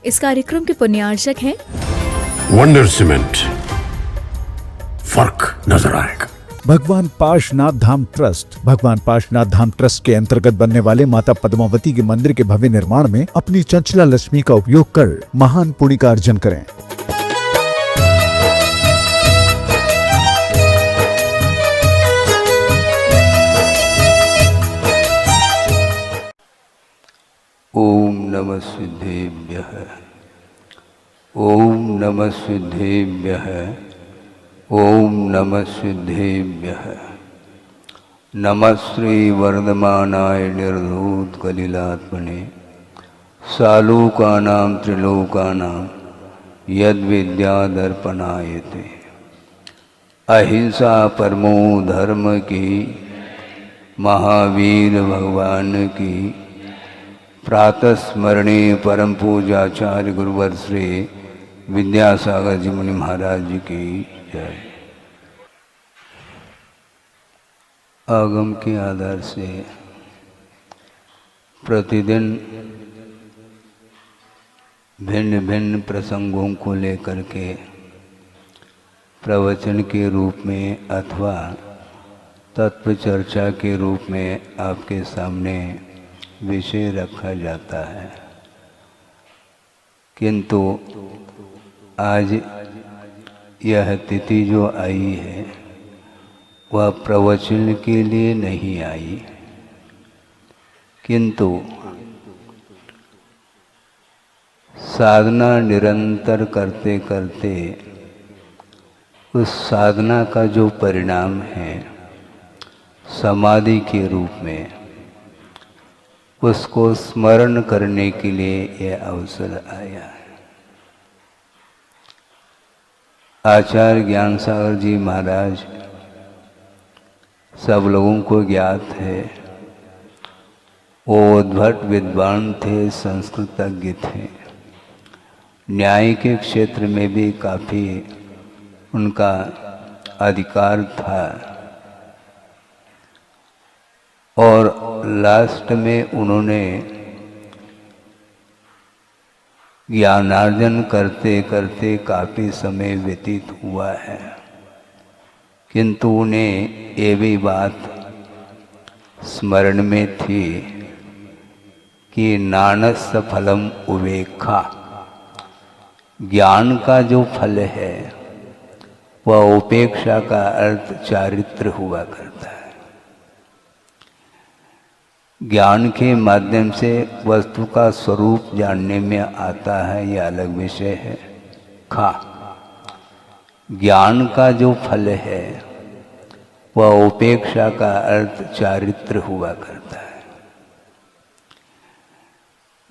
इस कार्यक्रम के पुण्यार्चक हैं वंडर सीमेंट। फर्क नजर आएगा। भगवान पार्श्वनाथ धाम ट्रस्ट। भगवान पार्श्वनाथ धाम ट्रस्ट के अंतर्गत बनने वाले माता पद्मावती के मंदिर के भव्य निर्माण में अपनी चंचला लक्ष्मी का उपयोग कर महान पुण्य का अर्जन करें। ओम नमः सिद्धेभ्यः। ओम नमः सिद्धेभ्यः। ओम नमः सिद्धेभ्यः। नमः श्री वर्धमानाय निर्धूत कलिलात्मने सालोकानां त्रिलोकानां यद विद्यादर्पणायते। अहिंसा परमो धर्म की महावीर भगवान की प्रातः स्मरणीय परम पूजाचार्य गुरुवर श्री विद्यासागर जी मुनि महाराज जी की जय। आगम के आधार से प्रतिदिन भिन्न भिन्न प्रसंगों को लेकर के प्रवचन के रूप में अथवा तत्व चर्चा के रूप में आपके सामने विषय रखा जाता है, किंतु आज यह तिथि जो आई है वह प्रवचन के लिए नहीं आई, किंतु साधना निरंतर करते करते उस साधना का जो परिणाम है समाधि के रूप में, उसको स्मरण करने के लिए यह अवसर आया है। आचार्य ज्ञान सागर जी महाराज सब लोगों को ज्ञात है, वो उद्भट विद्वान थे, संस्कृतज्ञ थे, न्याय के क्षेत्र में भी काफ़ी उनका अधिकार था और लास्ट में उन्होंने ज्ञानार्जन करते करते काफ़ी समय व्यतीत हुआ है, किंतु उन्हें ये भी बात स्मरण में थी कि नानस्य फलम उपेक्षा, ज्ञान का जो फल है वह उपेक्षा का अर्थ चारित्र हुआ करता है। ज्ञान के माध्यम से वस्तु का स्वरूप जानने में आता है, यह अलग विषय है। ज्ञान का जो फल है वह उपेक्षा का अर्थ चारित्र हुआ करता है।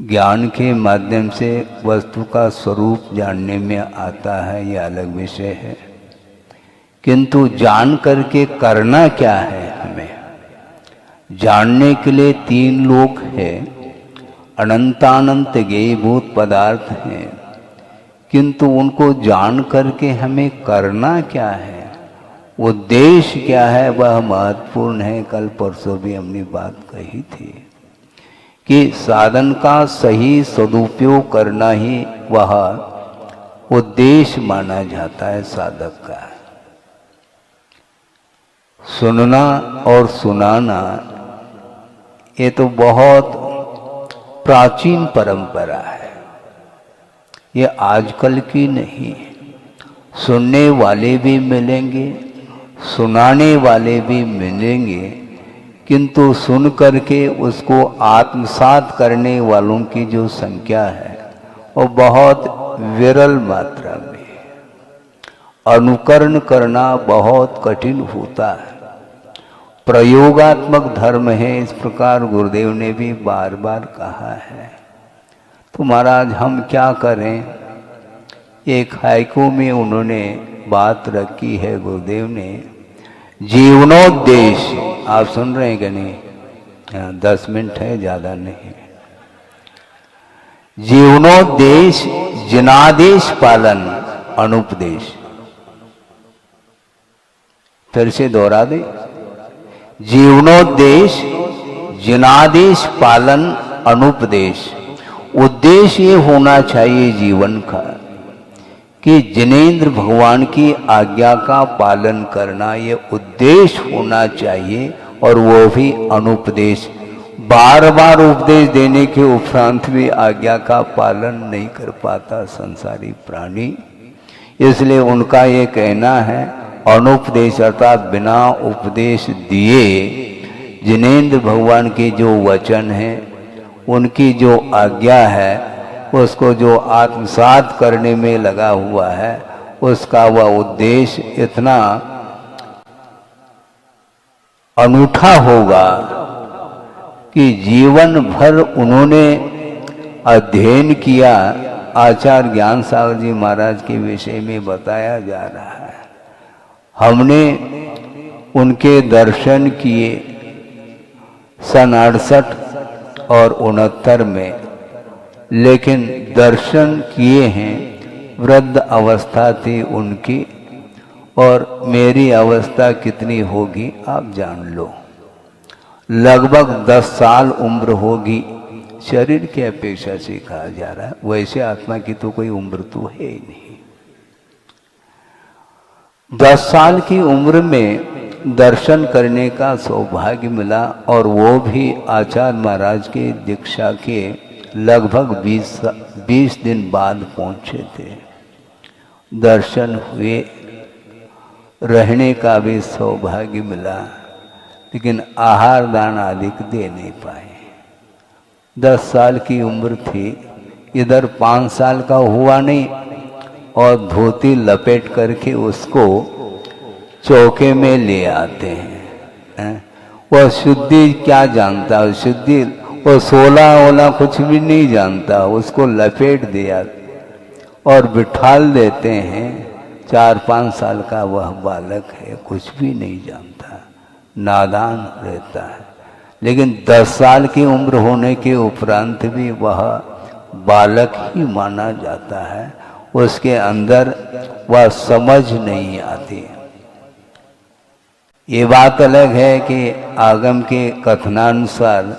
ज्ञान के माध्यम से वस्तु का स्वरूप जानने में आता है, यह अलग विषय है, किंतु जान करके करना क्या है हमें? जानने के लिए तीन लोक है, अनंतानंत ज्ञेयभूत पदार्थ हैं, किंतु उनको जान करके हमें करना क्या है, उद्देश्य क्या है, वह महत्वपूर्ण है। कल परसों भी हमने बात कही थी कि साधन का सही सदुपयोग करना ही वह उद्देश्य माना जाता है साधक का। सुनना और सुनाना ये तो बहुत प्राचीन परंपरा है, ये आजकल की नहीं। सुनने वाले भी मिलेंगे, सुनाने वाले भी मिलेंगे, किंतु सुन करके उसको आत्मसात करने वालों की जो संख्या है वो बहुत विरल मात्रा में। अनुकरण करना बहुत कठिन होता है, प्रयोगात्मक धर्म है, इस प्रकार गुरुदेव ने भी बार बार कहा है। तो महाराज हम क्या करें? एक हाइकू में उन्होंने बात रखी है गुरुदेव ने, जीवनोद्देश्य। आप सुन रहे हैं कि नहीं? 10 मिनट है, ज़्यादा नहीं। जीवनोद्देश्य जिनादेश पालन अनुपदेश। फिर से दोहरा दे, जीवनोद्देश्य जिनादेश पालन अनुपदेश। उद्देश्य ये होना चाहिए जीवन का कि जिनेंद्र भगवान की आज्ञा का पालन करना, ये उद्देश्य होना चाहिए। और वो भी अनुपदेश, बार बार उपदेश देने के उपरांत भी आज्ञा का पालन नहीं कर पाता संसारी प्राणी। इसलिए उनका ये कहना है अनुपदेश अर्थात बिना उपदेश दिए जिनेंद्र भगवान के जो वचन हैं, उनकी जो आज्ञा है, उसको जो आत्मसात करने में लगा हुआ है, उसका वह उद्देश्य इतना अनूठा होगा कि जीवन भर उन्होंने अध्ययन किया। आचार्य ज्ञान सागर जी महाराज के विषय में बताया जा रहा है, हमने उनके दर्शन किए सन 68 और 69 में, लेकिन दर्शन किए हैं वृद्ध अवस्था थी उनकी, और मेरी अवस्था कितनी होगी आप जान लो। लगभग 10 साल उम्र होगी, शरीर की अपेक्षा से कहा जा रहा है, वैसे आत्मा की तो कोई उम्र तो है ही नहीं। 10 साल की उम्र में दर्शन करने का सौभाग्य मिला, और वो भी आचार्य महाराज के दीक्षा के लगभग 20 दिन बाद पहुंचे थे। दर्शन हुए, रहने का भी सौभाग्य मिला, लेकिन आहार दान आदि दे नहीं पाए। 10 साल की उम्र थी, इधर 5 साल का हुआ नहीं, और धोती लपेट करके उसको चौके में ले आते हैं। वह शुद्धि क्या जानता है, शुद्धि वो 16 कुछ भी नहीं जानता, उसको लपेट दिया और बिठाल देते हैं। 4-5 साल का वह बालक है, कुछ भी नहीं जानता, नादान रहता है। लेकिन 10 साल की उम्र होने के उपरांत भी वह बालक ही माना जाता है, उसके अंदर वह समझ नहीं आती। ये बात अलग है कि आगम के कथनानुसार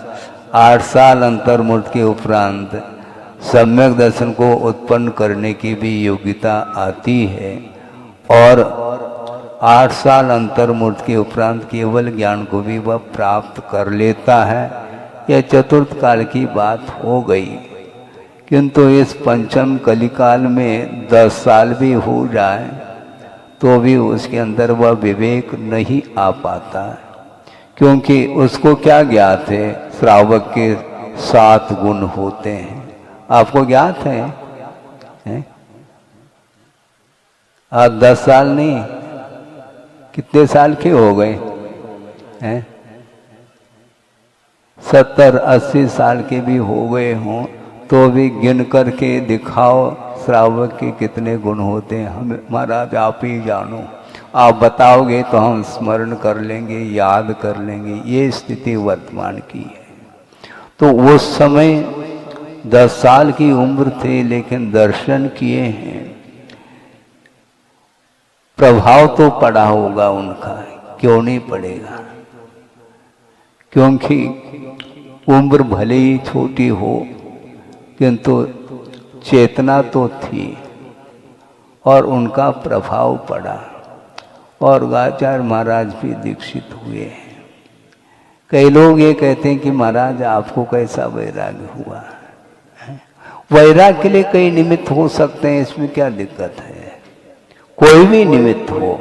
8 साल अंतर्मुर्त के उपरांत सम्यक दर्शन को उत्पन्न करने की भी योग्यता आती है, और 8 साल अंतर्मुर्त के उपरांत केवल ज्ञान को भी वह प्राप्त कर लेता है। यह चतुर्थ काल की बात हो गई, किंतु इस पंचम कलिकाल में 10 साल भी हो जाए तो भी उसके अंदर वह विवेक नहीं आ पाता, क्योंकि उसको क्या ज्ञात है, श्रावक के 7 गुण होते हैं। आपको ज्ञात है? आप 10 साल नहीं, कितने साल के हो गए हैं? 70-80 साल के भी हो गए हों तो भी गिन करके दिखाओ श्रावक के कितने गुण होते हैं। हम महाराज आप ही जानो, आप बताओगे तो हम स्मरण कर लेंगे, याद कर लेंगे। ये स्थिति वर्तमान की है। तो उस समय 10 साल की उम्र थे, लेकिन दर्शन किए हैं। प्रभाव तो पड़ा होगा उनका, क्यों नहीं पड़ेगा? क्योंकि उम्र भले ही छोटी हो, किंतु चेतना तो थी और उनका प्रभाव पड़ा, और आचार्य महाराज भी दीक्षित हुए हैं। कई लोग ये कहते हैं कि महाराज आपको कैसा वैराग्य हुआ? वैराग्य के लिए कई निमित्त हो सकते हैं, इसमें क्या दिक्कत है? कोई भी निमित्त हो,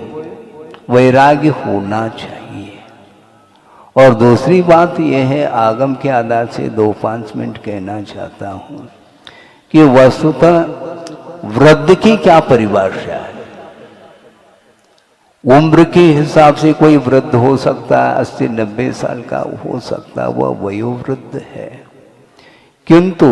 वैराग्य होना चाहिए। और दूसरी बात यह है, आगम के आधार से 2-5 मिनट कहना चाहता हूं कि वस्तुतः वृद्ध की क्या परिभाषा है। उम्र के हिसाब से कोई वृद्ध हो सकता है, 80-90 साल का हो सकता है, वह वयोवृद्ध है। किंतु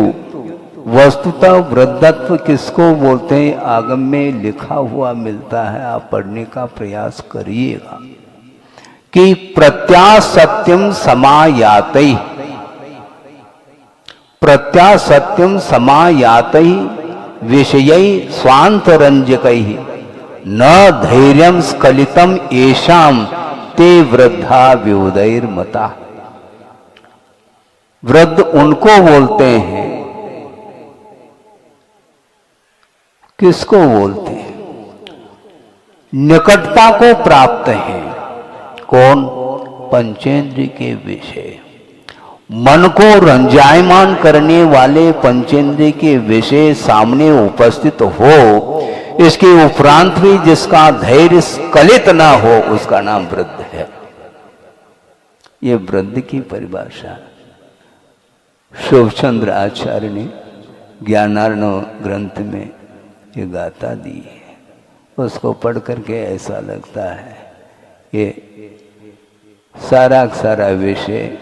वस्तुतः वृद्धत्व किसको बोलते हैं, आगम में लिखा हुआ मिलता है। आप पढ़ने का प्रयास करिएगा कि प्रत्यासत्यम समायातै, प्रत्यासत्यम समायातै विषयै स्वांतरंजकै न धैर्यं स्खलितम येषाम ते वृद्धा व्युदैर्मता। वृद्ध उनको बोलते हैं किसको बोलते हैं? निकटता को प्राप्त है। कौन? पंचेंद्रिय के विषय। मन को रंजायमान करने वाले पंचेंद्रिय के विषय सामने उपस्थित हो, इसके उपरांत भी जिसका धैर्य स्खलित ना हो, उसका नाम वृद्ध है। ये वृद्ध की परिभाषा शुभचंद्र आचार्य ने ज्ञानार्णव ग्रंथ में ये गाथा दी है। उसको पढ़ करके ऐसा लगता है ये सारा सारा विषय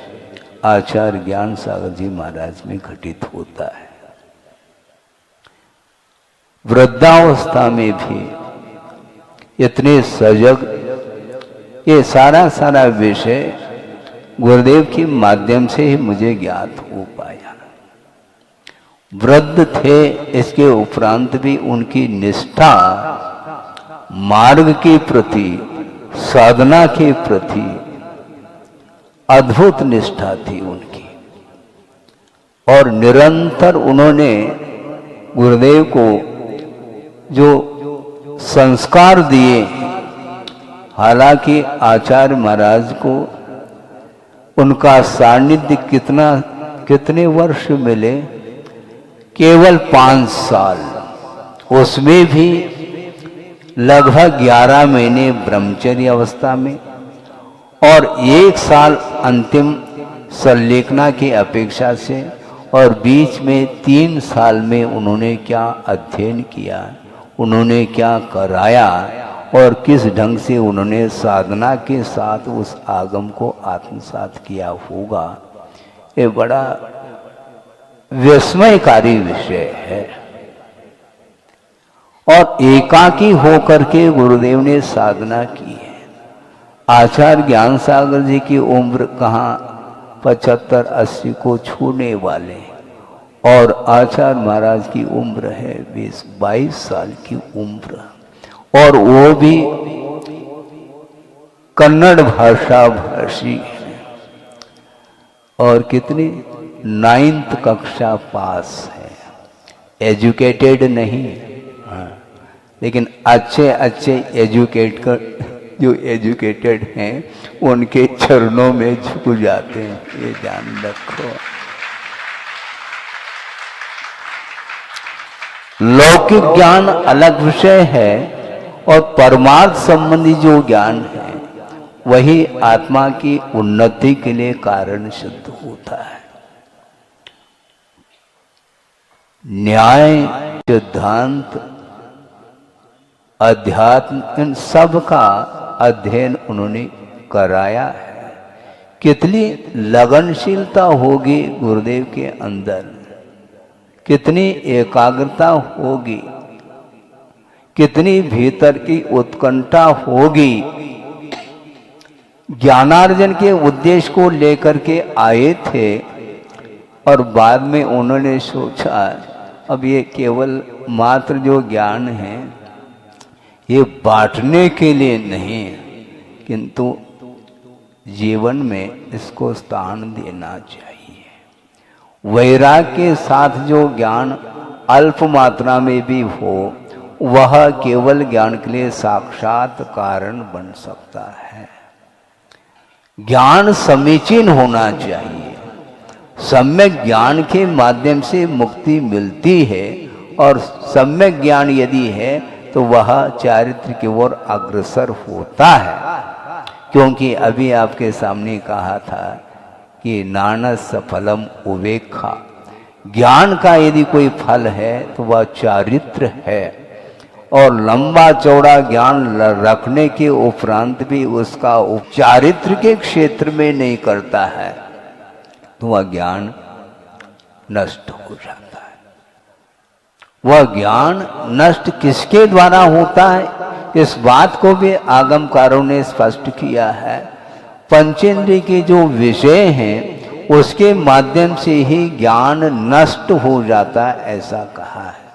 आचार्य ज्ञान सागर जी महाराज में घटित होता है। वृद्धावस्था में भी इतने सजग, ये सारा सारा विषय गुरुदेव के माध्यम से ही मुझे ज्ञात हो पाया। वृद्ध थे, इसके उपरांत भी उनकी निष्ठा मार्ग के प्रति, साधना के प्रति अद्भुत निष्ठा थी उनकी। और निरंतर उन्होंने गुरुदेव को जो संस्कार दिए, हालांकि आचार्य महाराज को उनका सानिध्य कितने वर्ष मिले? केवल 5 साल। उसमें भी लगभग 11 महीने ब्रह्मचर्य अवस्था में और 1 साल अंतिम संलेखना की अपेक्षा से, और बीच में 3 साल में उन्होंने क्या अध्ययन किया, उन्होंने क्या कराया और किस ढंग से उन्होंने साधना के साथ उस आगम को आत्मसात किया होगा, ये बड़ा विस्मयकारी विषय है। और एकाकी होकर के गुरुदेव ने साधना की है। आचार्य ज्ञान सागर जी की उम्र कहाँ 75-80 को छूने वाले, और आचार्य महाराज की उम्र है 20-22 साल की उम्र, और वो भी कन्नड़ भाषा भाषी है, और कितनी 9th कक्षा पास है, एजुकेटेड नहीं। हाँ, लेकिन अच्छे जो एजुकेटेड हैं उनके चरणों में झुक जाते हैं, ये ध्यान रखो। लौकिक ज्ञान अलग विषय है और परमार्थ संबंधी जो ज्ञान है वही आत्मा की उन्नति के लिए कारण सिद्ध होता है। न्याय, सिद्धांत, अध्यात्म, इन सब का अध्ययन उन्होंने कराया है। कितनी लगनशीलता होगी गुरुदेव के अंदर, कितनी एकाग्रता होगी, कितनी भीतर की उत्कंठा होगी। ज्ञानार्जन के उद्देश्य को लेकर के आए थे और बाद में उन्होंने सोचा अब ये केवल मात्र जो ज्ञान है ये बांटने के लिए नहीं, किंतु जीवन में इसको स्थान देना चाहिए। वैराग्य के साथ जो ज्ञान अल्प मात्रा में भी हो, वह केवल ज्ञान के लिए साक्षात कारण बन सकता है। ज्ञान समीचीन होना चाहिए। सम्यक ज्ञान के माध्यम से मुक्ति मिलती है, और सम्यक ज्ञान यदि है तो वह चारित्र की ओर अग्रसर होता है। क्योंकि अभी आपके सामने कहा था कि नानस फलम उवेक्षा, ज्ञान का यदि कोई फल है तो वह चारित्र है, और लंबा चौड़ा ज्ञान रखने के उपरांत भी उसका चारित्र के क्षेत्र में नहीं करता है तो वह ज्ञान नष्ट हो जाता है। वह ज्ञान नष्ट किसके द्वारा होता है, इस बात को भी आगमकारों ने स्पष्ट किया है। पंचेंद्रिय के जो विषय हैं उसके माध्यम से ही ज्ञान नष्ट हो जाता है, ऐसा कहा है।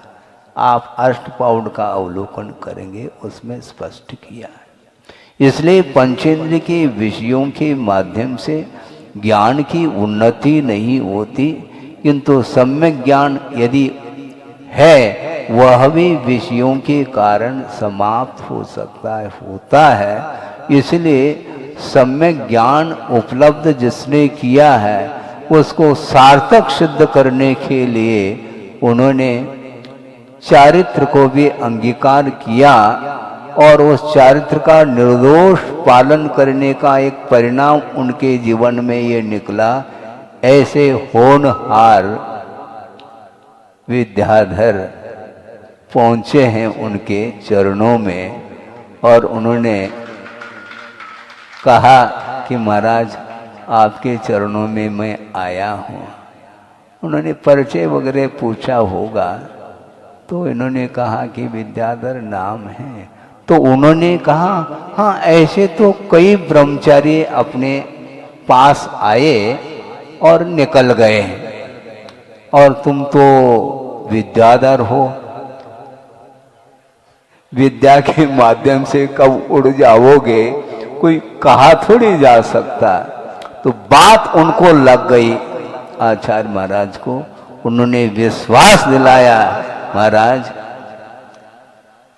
आप अष्टपाउड का अवलोकन करेंगे, उसमें स्पष्ट किया है। इसलिए पंचेंद्रिय के विषयों के माध्यम से ज्ञान की उन्नति नहीं होती, किंतु सम्यक ज्ञान यदि है वह भी विषयों के कारण समाप्त हो सकता है, होता है। इसलिए सम्यक ज्ञान उपलब्ध जिसने किया है उसको सार्थक सिद्ध करने के लिए उन्होंने चारित्र को भी अंगीकार किया और उस चारित्र का निर्दोष पालन करने का एक परिणाम उनके जीवन में ये निकला। ऐसे होनहार विद्याधर पहुंचे हैं उनके चरणों में और उन्होंने कहा कि महाराज आपके चरणों में मैं आया हूँ। उन्होंने परिचय वगैरह पूछा होगा तो इन्होंने कहा कि विद्याधर नाम है। तो उन्होंने कहा हाँ ऐसे तो कई ब्रह्मचारी अपने पास आए और निकल गए और तुम तो विद्याधर हो, विद्या के माध्यम से कब उड़ जाओगे कोई कहा थोड़ी जा सकता। तो बात उनको लग गई आचार्य महाराज को। उन्होंने विश्वास दिलाया महाराज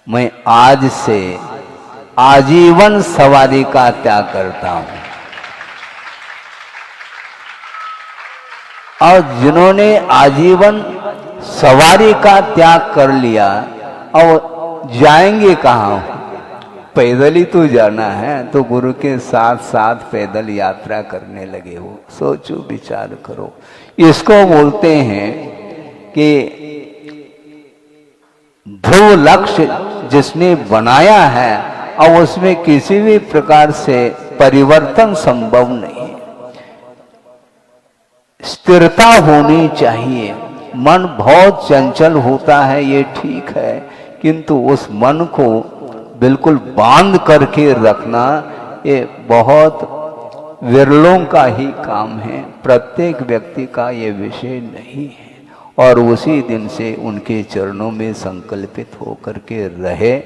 मैं आज से आजीवन सवारी का त्याग करता हूं। और जिन्होंने आजीवन सवारी का त्याग कर लिया और जाएंगे कहाँ, पैदल ही तो जाना है, तो गुरु के साथ साथ पैदल यात्रा करने लगे हो। सोचो विचार करो। इसको बोलते हैं कि ध्रुव लक्ष्य जिसने बनाया है और उसमें किसी भी प्रकार से परिवर्तन संभव नहीं। स्थिरता होनी चाहिए। मन बहुत चंचल होता है ये ठीक है, किंतु उस मन को बिल्कुल बांध करके रखना ये बहुत विरलों का ही काम है, प्रत्येक व्यक्ति का ये विषय नहीं है। और उसी दिन से उनके चरणों में संकल्पित होकर के रहे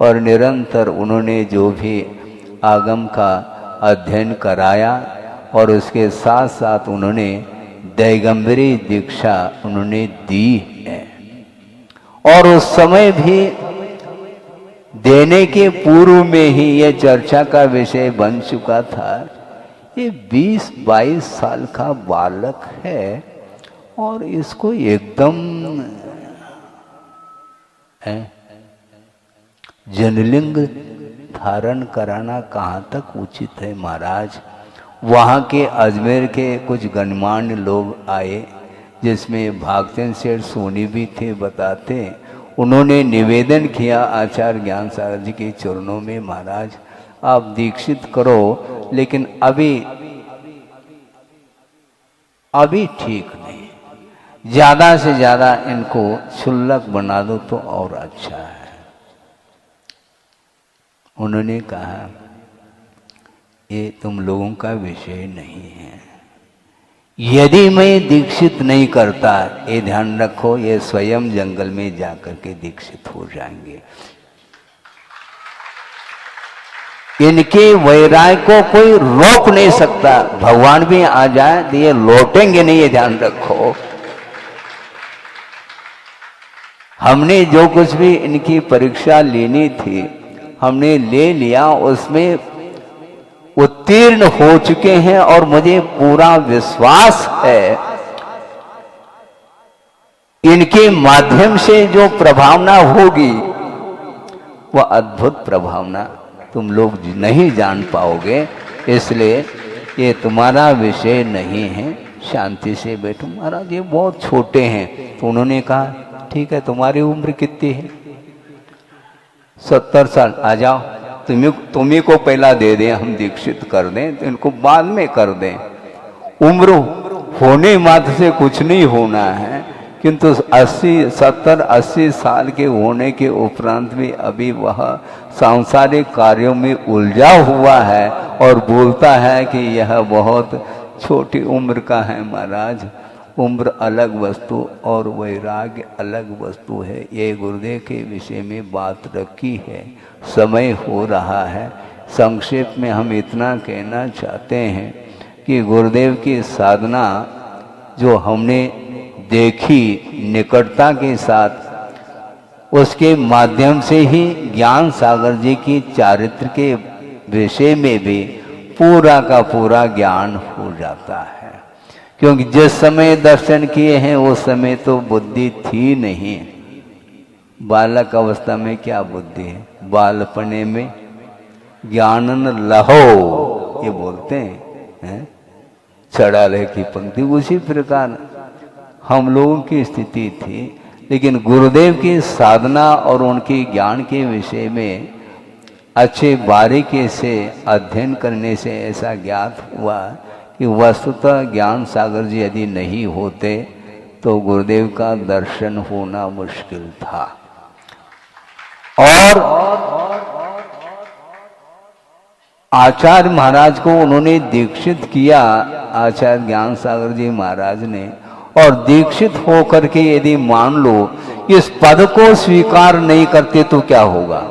और निरंतर उन्होंने जो भी आगम का अध्ययन कराया और उसके साथ साथ उन्होंने दैगंबरी दीक्षा उन्होंने दी है। और उस समय भी देने के पूर्व में ही यह चर्चा का विषय बन चुका था। ये 20-22 साल का बालक है और इसको एकदम जनलिंग धारण कराना कहाँ तक उचित है महाराज। वहाँ के अजमेर के कुछ गणमान्य लोग आए जिसमें भागचंद सेठ सोनी भी थे, बताते उन्होंने निवेदन किया आचार्य ज्ञान सागर जी के चरणों में, महाराज आप दीक्षित करो लेकिन अभी ठीक नहीं, ज्यादा से ज्यादा इनको क्षुल्लक बना दो तो और अच्छा है। उन्होंने कहा ये तुम लोगों का विषय नहीं है, यदि मैं दीक्षित नहीं करता, ये ध्यान रखो, ये स्वयं जंगल में जाकर के दीक्षित हो जाएंगे। इनके वैराग्य को कोई रोक नहीं सकता। भगवान भी आ जाए तो ये लौटेंगे नहीं, ये ध्यान रखो। हमने जो कुछ भी इनकी परीक्षा लेनी थी हमने ले लिया, उसमें उत्तीर्ण हो चुके हैं और मुझे पूरा विश्वास है इनके माध्यम से जो प्रभावना होगी वह अद्भुत प्रभावना तुम लोग नहीं जान पाओगे। इसलिए ये तुम्हारा विषय नहीं है, शांति से बैठो। महाराज ये बहुत छोटे हैं। तो उन्होंने कहा ठीक है, तुम्हारी उम्र कितनी है? 70 साल। आ जाओ, तुम्ही को पहला दे दें, हम दीक्षित कर दें, तो इनको बाद में कर दें। उम्र होने मात्र से कुछ नहीं होना है, किंतु 70-80 साल के होने के उपरांत भी अभी वह सांसारिक कार्यों में उलझा हुआ है और बोलता है कि यह बहुत छोटी उम्र का है। महाराज उम्र अलग वस्तु और वैराग्य अलग वस्तु है। ये गुरुदेव के विषय में बात रखी है। समय हो रहा है, संक्षेप में हम इतना कहना चाहते हैं कि गुरुदेव की साधना जो हमने देखी निकटता के साथ, उसके माध्यम से ही ज्ञान सागर जी की चारित्र के विषय में भी पूरा का पूरा ज्ञान हो जाता है। क्योंकि जिस समय दर्शन किए हैं उस समय तो बुद्धि थी नहीं। बालक अवस्था में क्या बुद्धि है? बालपने में ज्ञानन लहो ये बोलते हैं, चढ़ा रहे की पंक्ति। उसी प्रकार हम लोगों की स्थिति थी, लेकिन गुरुदेव की साधना और उनके ज्ञान के विषय में अच्छे बारीकी से अध्ययन करने से ऐसा ज्ञात हुआ कि वस्तुतः ज्ञान सागर जी यदि नहीं होते तो गुरुदेव का दर्शन होना मुश्किल था। और आचार्य महाराज को उन्होंने दीक्षित किया, आचार्य ज्ञान सागर जी महाराज ने, और दीक्षित होकर के यदि मान लो इस पद को स्वीकार नहीं करते तो क्या होगा?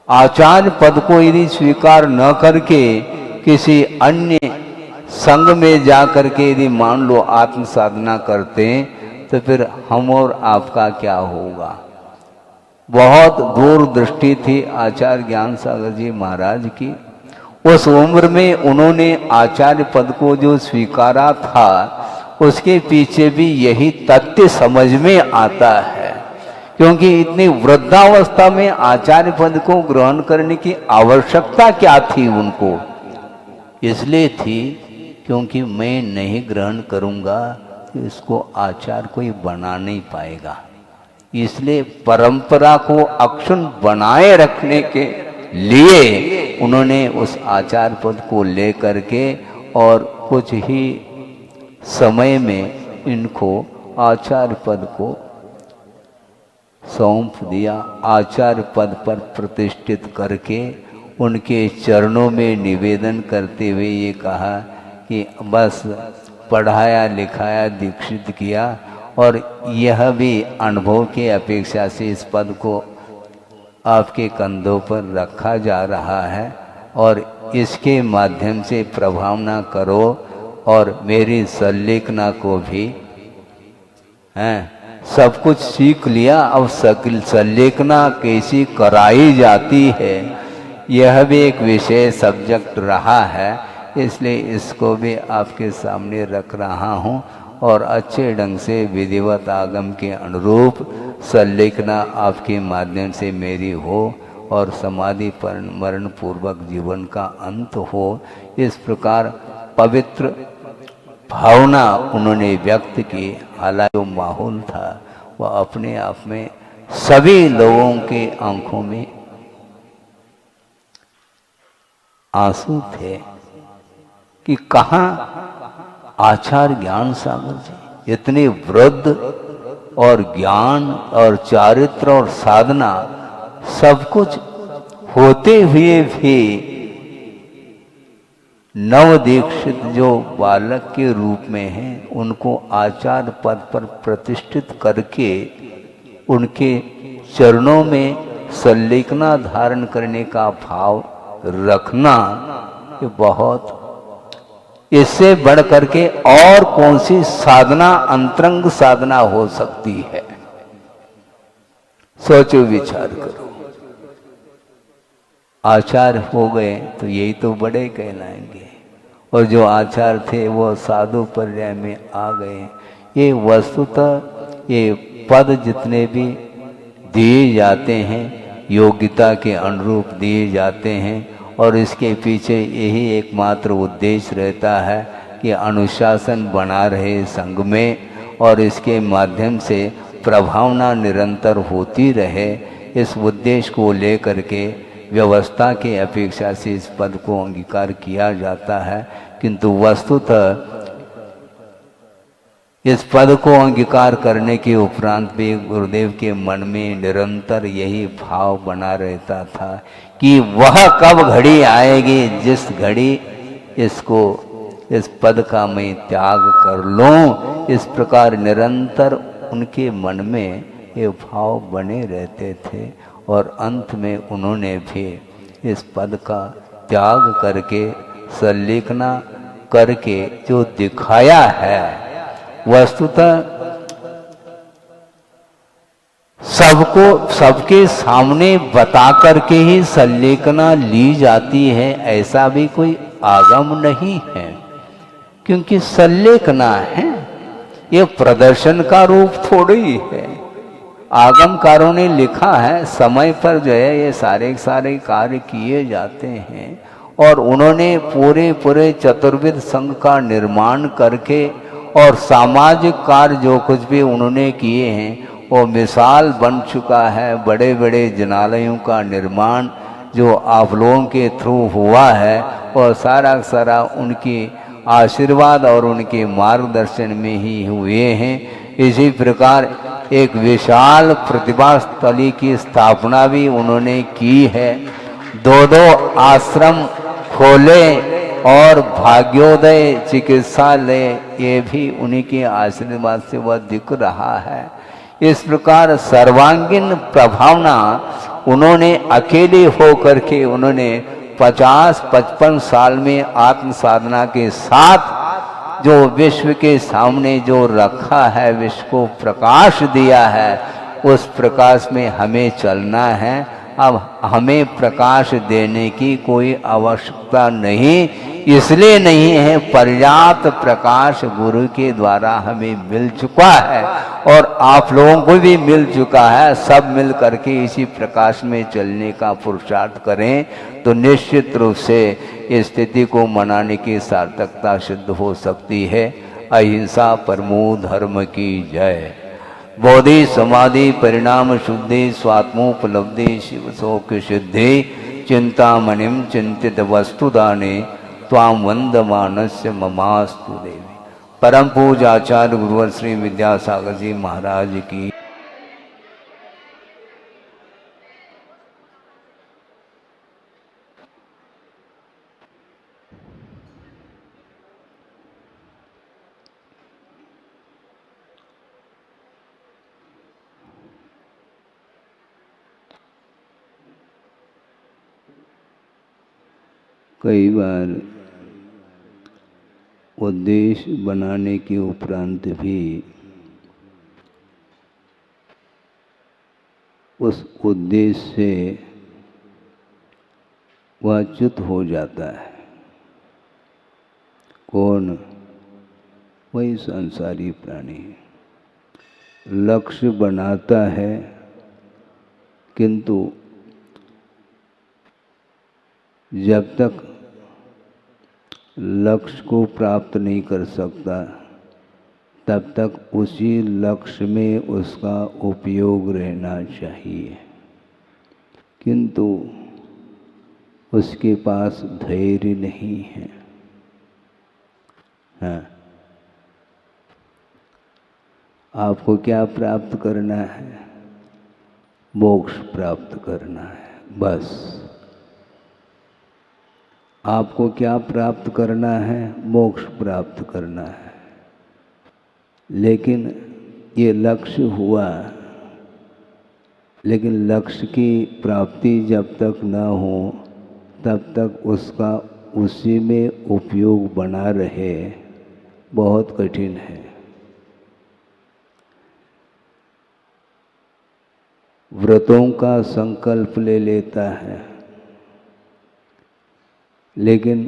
आचार्य पद को यदि स्वीकार न करके किसी अन्य संग में जा करके यदि मान लो आत्म साधना करते तो फिर हम और आपका क्या होगा? बहुत दूर दृष्टि थी आचार्य ज्ञान सागर जी महाराज की। उस उम्र में उन्होंने आचार्य पद को जो स्वीकारा था उसके पीछे भी यही तथ्य समझ में आता है, क्योंकि इतनी वृद्धावस्था में आचार्य पद को ग्रहण करने की आवश्यकता क्या थी उनको? इसलिए थी क्योंकि मैं नहीं ग्रहण करूंगा तो इसको आचार्य कोई बना नहीं पाएगा। इसलिए परंपरा को अक्षुण्ण बनाए रखने के लिए उन्होंने उस आचार्य पद को लेकर के और कुछ ही समय में इनको आचार्य पद को सौंप दिया। आचार्य पद पर प्रतिष्ठित करके उनके चरणों में निवेदन करते हुए ये कहा कि बस पढ़ाया लिखाया दीक्षित किया और यह भी अनुभव के अपेक्षा से इस पद को आपके कंधों पर रखा जा रहा है और इसके माध्यम से प्रभावना करो और मेरी संलेखना को भी सब कुछ सीख लिया। अब संलेखना कैसी कराई जाती है यह भी एक विषय सब्जेक्ट रहा है, इसलिए इसको भी आपके सामने रख रहा हूँ और अच्छे ढंग से विधिवत आगम के अनुरूप संलेखना आपके माध्यम से मेरी हो और समाधि पर मरण पूर्वक जीवन का अंत हो। इस प्रकार पवित्र भावना उन्होंने व्यक्त की। हालांकि जो माहौल था वह अपने आप में सभी लोगों के आंखों में आंसू थे कि कहाँ आचार्य ज्ञान सागर जी इतने वृद्ध और ज्ञान और चारित्र और साधना सब कुछ होते हुए भी नव दीक्षित जो बालक के रूप में हैं उनको आचार्य पद पर प्रतिष्ठित करके उनके चरणों में संलेखना धारण करने का भाव रखना ये बहुत, इससे बढ़ करके और कौन सी साधना अंतरंग साधना हो सकती है? सोचो विचार करो। आचार्य हो गए तो यही तो बड़े कहलाएंगे और जो आचार्य थे वो साधु पर्याय में आ गए। ये वस्तुतः ये पद जितने भी दिए जाते हैं योग्यता के अनुरूप दिए जाते हैं और इसके पीछे यही एकमात्र उद्देश्य रहता है कि अनुशासन बना रहे संघ में और इसके माध्यम से प्रभावना निरंतर होती रहे। इस उद्देश्य को लेकर के व्यवस्था के अपेक्षा से इस पद को अंगीकार किया जाता है, किंतु वस्तुतः इस पद को अंगीकार करने के उपरांत भी गुरुदेव के मन में निरंतर यही भाव बना रहता था कि वह कब घड़ी आएगी जिस घड़ी इसको इस पद का मैं त्याग कर लूं। इस प्रकार निरंतर उनके मन में ये भाव बने रहते थे और अंत में उन्होंने भी इस पद का त्याग करके संलेखना करके जो दिखाया है वस्तुतः सबके सामने बता करके ही संलेखना ली जाती है, ऐसा भी कोई आगम नहीं है। क्योंकि संलेखना है, ये प्रदर्शन का रूप थोड़ी है। आगमकारों ने लिखा है, समय पर जो है ये सारे सारे कार्य किए जाते हैं, और उन्होंने पूरे चतुर्विध संघ का निर्माण करके और सामाजिक कार्य जो कुछ भी उन्होंने किए हैं वो मिसाल बन चुका है। बड़े बड़े जनालयों का निर्माण जो आप लोगों के थ्रू हुआ है, और सारा उनके आशीर्वाद और उनके मार्गदर्शन में ही हुए हैं। इसी प्रकार एक विशाल प्रतिभा स्थली की स्थापना भी उन्होंने की है। दो आश्रम खोले और भाग्योदय चिकित्सालय, ये भी उन्हीं के आशीर्वाद से वह दिख रहा है। इस प्रकार सर्वांगीण प्रभावना उन्होंने अकेले होकर के उन्होंने 50-55 साल में आत्म साधना के साथ जो विश्व के सामने जो रखा है, विश्व को प्रकाश दिया है, उस प्रकाश में हमें चलना है। अब हमें प्रकाश देने की कोई आवश्यकता नहीं, इसलिए नहीं है, पर्याप्त प्रकाश गुरु के द्वारा हमें मिल चुका है और आप लोगों को भी मिल चुका है। सब मिल करके इसी प्रकाश में चलने का पुरुषार्थ करें तो निश्चित रूप से इस स्थिति को मनाने की सार्थकता सिद्ध हो सकती है। अहिंसा परमो धर्म की जय। बोधि समाधि परिणाम शुद्धि स्वात्मोपलब्धि शिव शोक सिद्धि चिंतामणिम चिंतित वस्तुदाने त्वाम वंदमानस्य ममास्तु देवी। परम पूज्य आचार्य गुरुवर श्री विद्यासागर जी महाराज की। कई बार उद्देश्य बनाने के उपरांत भी उस उद्देश्य से वह च्युत हो जाता है। कौन? वही संसारी प्राणी। लक्ष्य बनाता है किंतु जब तक लक्ष्य को प्राप्त नहीं कर सकता तब तक उसी लक्ष्य में उसका उपयोग रहना चाहिए, किंतु उसके पास धैर्य नहीं है। हाँ, आपको क्या प्राप्त करना है? मोक्ष प्राप्त करना है, बस। आपको क्या प्राप्त करना है? मोक्ष प्राप्त करना है। लेकिन ये लक्ष्य हुआ, लेकिन लक्ष्य की प्राप्ति जब तक न हो तब तक उसका उसी में उपयोग बना रहे, बहुत कठिन है। व्रतों का संकल्प ले लेता है, लेकिन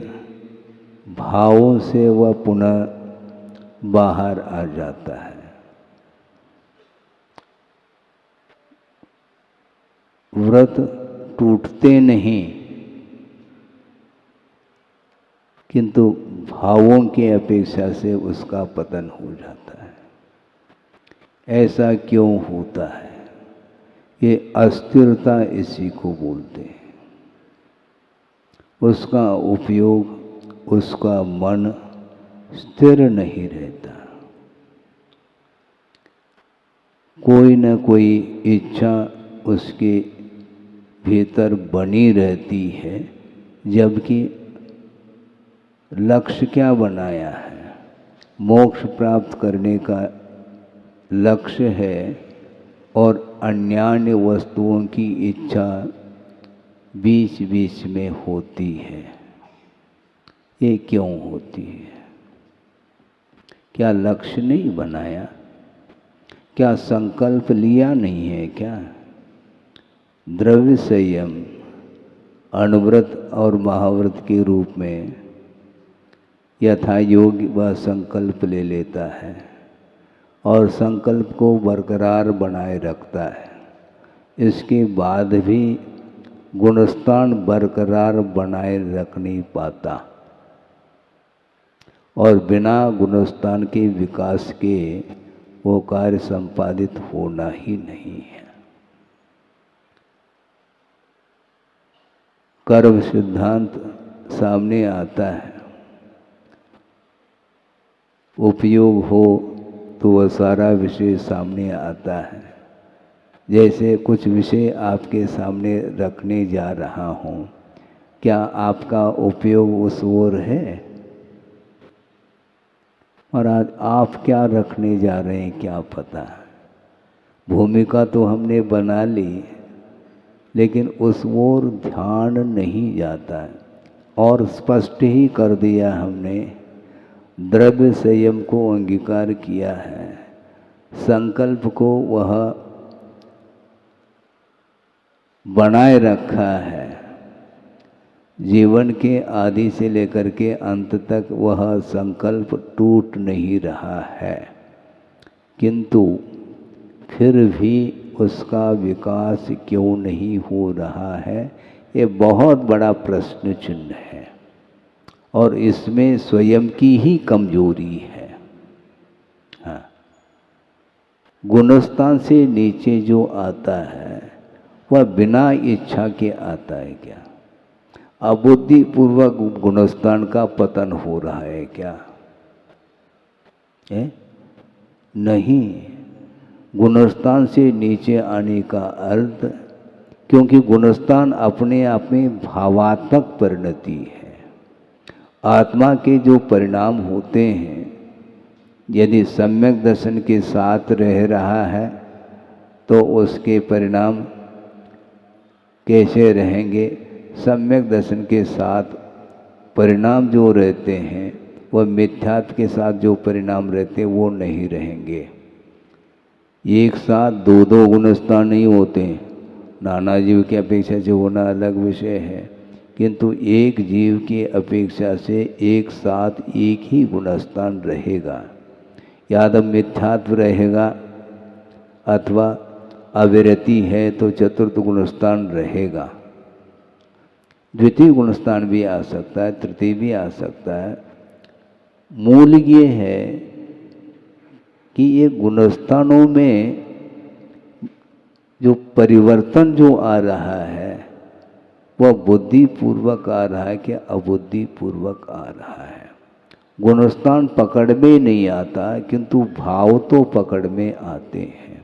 भावों से वह पुनः बाहर आ जाता है। व्रत टूटते नहीं, किंतु भावों की अपेक्षा से उसका पतन हो जाता है। ऐसा क्यों होता है? ये अस्थिरता इसी को बोलते हैं। उसका उपयोग, उसका मन स्थिर नहीं रहता। कोई न कोई इच्छा उसके भीतर बनी रहती है, जबकि लक्ष्य क्या बनाया है? मोक्ष प्राप्त करने का लक्ष्य है और अन्यान्य वस्तुओं की इच्छा बीच बीच में होती है। ये क्यों होती है? क्या लक्ष्य नहीं बनाया? क्या संकल्प लिया नहीं है क्या? द्रव्य संयम अणुव्रत और महाव्रत के रूप में यथा योग्य वह संकल्प ले लेता है और संकल्प को बरकरार बनाए रखता है। इसके बाद भी गुणस्थान बरकरार बनाए रख नहीं पाता और बिना गुणस्थान के विकास के वो कार्य संपादित होना ही नहीं है। कर्म सिद्धांत सामने आता है, उपयोग हो तो वह सारा विषय सामने आता है। जैसे कुछ विषय आपके सामने रखने जा रहा हूँ, क्या आपका उपयोग उस ओर है? और आज आप क्या रखने जा रहे हैं क्या पता। भूमिका तो हमने बना ली, लेकिन उस ओर ध्यान नहीं जाता है। और स्पष्ट ही कर दिया हमने, द्रव्य संयम को अंगीकार किया है, संकल्प को वह बनाए रखा है। जीवन के आदि से लेकर के अंत तक वह संकल्प टूट नहीं रहा है, किंतु फिर भी उसका विकास क्यों नहीं हो रहा है, ये बहुत बड़ा प्रश्न चिन्ह है। और इसमें स्वयं की ही कमजोरी है। हाँ, गुणस्थान से नीचे जो आता है वह बिना इच्छा के आता है क्या? अबुद्धि पूर्वक गुणस्थान का पतन हो रहा है क्या? नहीं। गुणस्थान से नीचे आने का अर्थ, क्योंकि गुणस्थान अपने आप में भावात्मक परिणति है। आत्मा के जो परिणाम होते हैं, यदि सम्यक दर्शन के साथ रह रहा है तो उसके परिणाम कैसे रहेंगे? सम्यक दर्शन के साथ परिणाम जो रहते हैं वह मिथ्यात्व के साथ जो परिणाम रहते हैं वो नहीं रहेंगे। एक साथ दो दो गुणस्थान नहीं होते। नाना जीव की अपेक्षा से होना अलग विषय है, किंतु एक जीव की अपेक्षा से एक साथ एक ही गुणस्थान रहेगा। या तो मिथ्यात्व रहेगा अथवा अविरति है तो चतुर्थ गुणस्थान रहेगा। द्वितीय गुणस्थान भी आ सकता है, तृतीय भी आ सकता है। मूल ये है कि ये गुणस्थानों में जो परिवर्तन जो आ रहा है वह बुद्धिपूर्वक आ रहा है कि अबुद्धिपूर्वक आ रहा है। गुणस्थान पकड़ में नहीं आता, किंतु भाव तो पकड़ में आते हैं।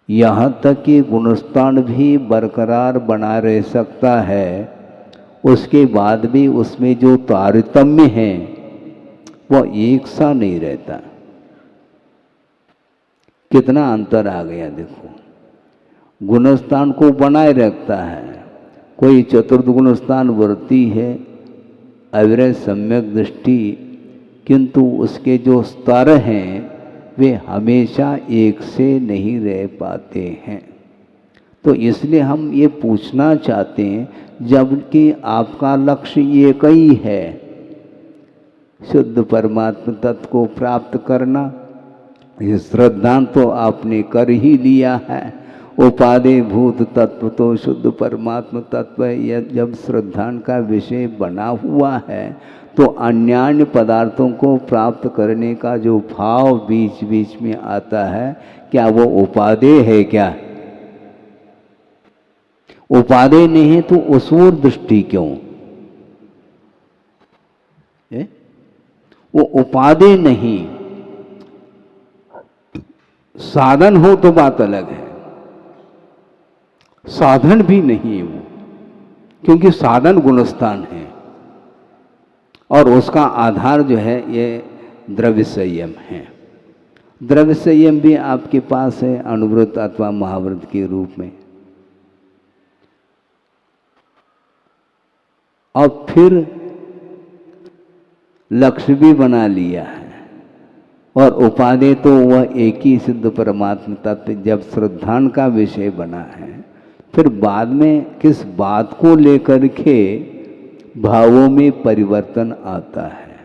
यहाँ तक कि गुणस्थान भी बरकरार बना रह सकता है, उसके बाद भी उसमें जो तारतम्य है वह एक सा नहीं रहता। कितना अंतर आ गया देखो। गुणस्थान को बनाए रखता है, कोई चतुर्थ गुणस्थान वर्ती है, अविरत सम्यक दृष्टि, किंतु उसके जो स्तर हैं वे हमेशा एक से नहीं रह पाते हैं। तो इसलिए हम ये पूछना चाहते हैं, जबकि आपका लक्ष्य एक ही है, शुद्ध परमात्मा तत्व को प्राप्त करना। ये श्रद्धांत तो आपने कर ही लिया है। उपादेय भूत तत्व तो शुद्ध परमात्मा तत्व है। जब श्रद्धान का विषय बना हुआ है तो अन्यान्य पदार्थों को प्राप्त करने का जो भाव बीच बीच में आता है, क्या वो उपादेय है क्या? उपादेय नहीं है तो उस ओर दृष्टि क्यों? वो उपादेय नहीं, साधन हो तो बात अलग है। साधन भी नहीं है वो, क्योंकि साधन गुणस्थान है और उसका आधार जो है ये द्रव्य संयम है। द्रव्य संयम भी आपके पास है अणुव्रत अथवा महाव्रत के रूप में। और फिर लक्ष्य भी बना लिया है और उपादेय तो वह एक ही सिद्ध परमात्मा तत्व जब श्रद्धान का विषय बना है, फिर बाद में किस बात को लेकर के भावों में परिवर्तन आता है,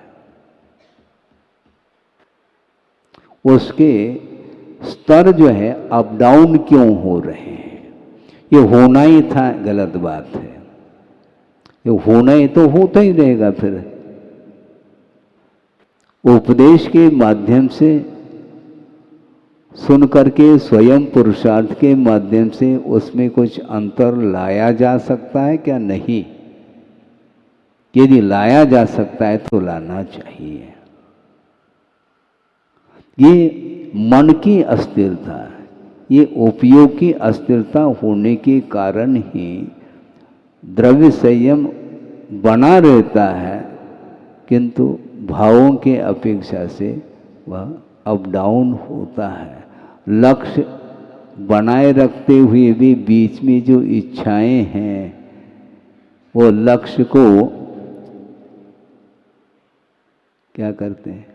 उसके स्तर जो है अप डाउन क्यों हो रहे हैं। ये होना ही था, गलत बात है। ये होना ही तो होता ही रहेगा। फिर उपदेश के माध्यम से सुन करके स्वयं पुरुषार्थ के माध्यम से उसमें कुछ अंतर लाया जा सकता है क्या? नहीं। यदि लाया जा सकता है तो लाना चाहिए। ये मन की अस्थिरता, ये उपयोग की अस्थिरता होने के कारण ही द्रव्य संयम बना रहता है, किंतु भावों के अपेक्षा से वह अप डाउन होता है। लक्ष्य बनाए रखते हुए भी बीच में जो इच्छाएं हैं वो लक्ष्य को क्या करते हैं,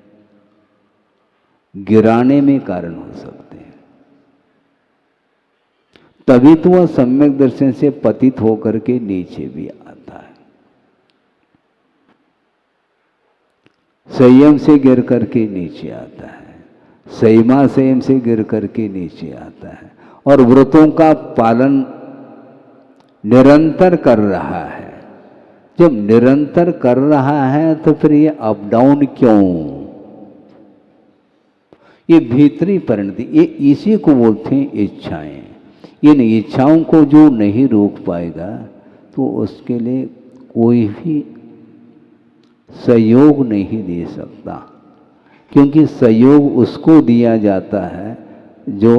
गिराने में कारण हो सकते हैं। तभी तो वह सम्यक दर्शन से पतित होकर के नीचे भी आता है। संयम से गिर करके नीचे आता है, संयमा संयम से गिर करके नीचे आता है, और व्रतों का पालन निरंतर कर रहा है। जब निरंतर कर रहा है तो फिर ये अप डाउन क्यों? ये भीतरी परिणति, ये इसी को बोलते हैं इच्छाएं। इन इच्छाओं को जो नहीं रोक पाएगा तो उसके लिए कोई भी सहयोग नहीं दे सकता, क्योंकि सहयोग उसको दिया जाता है जो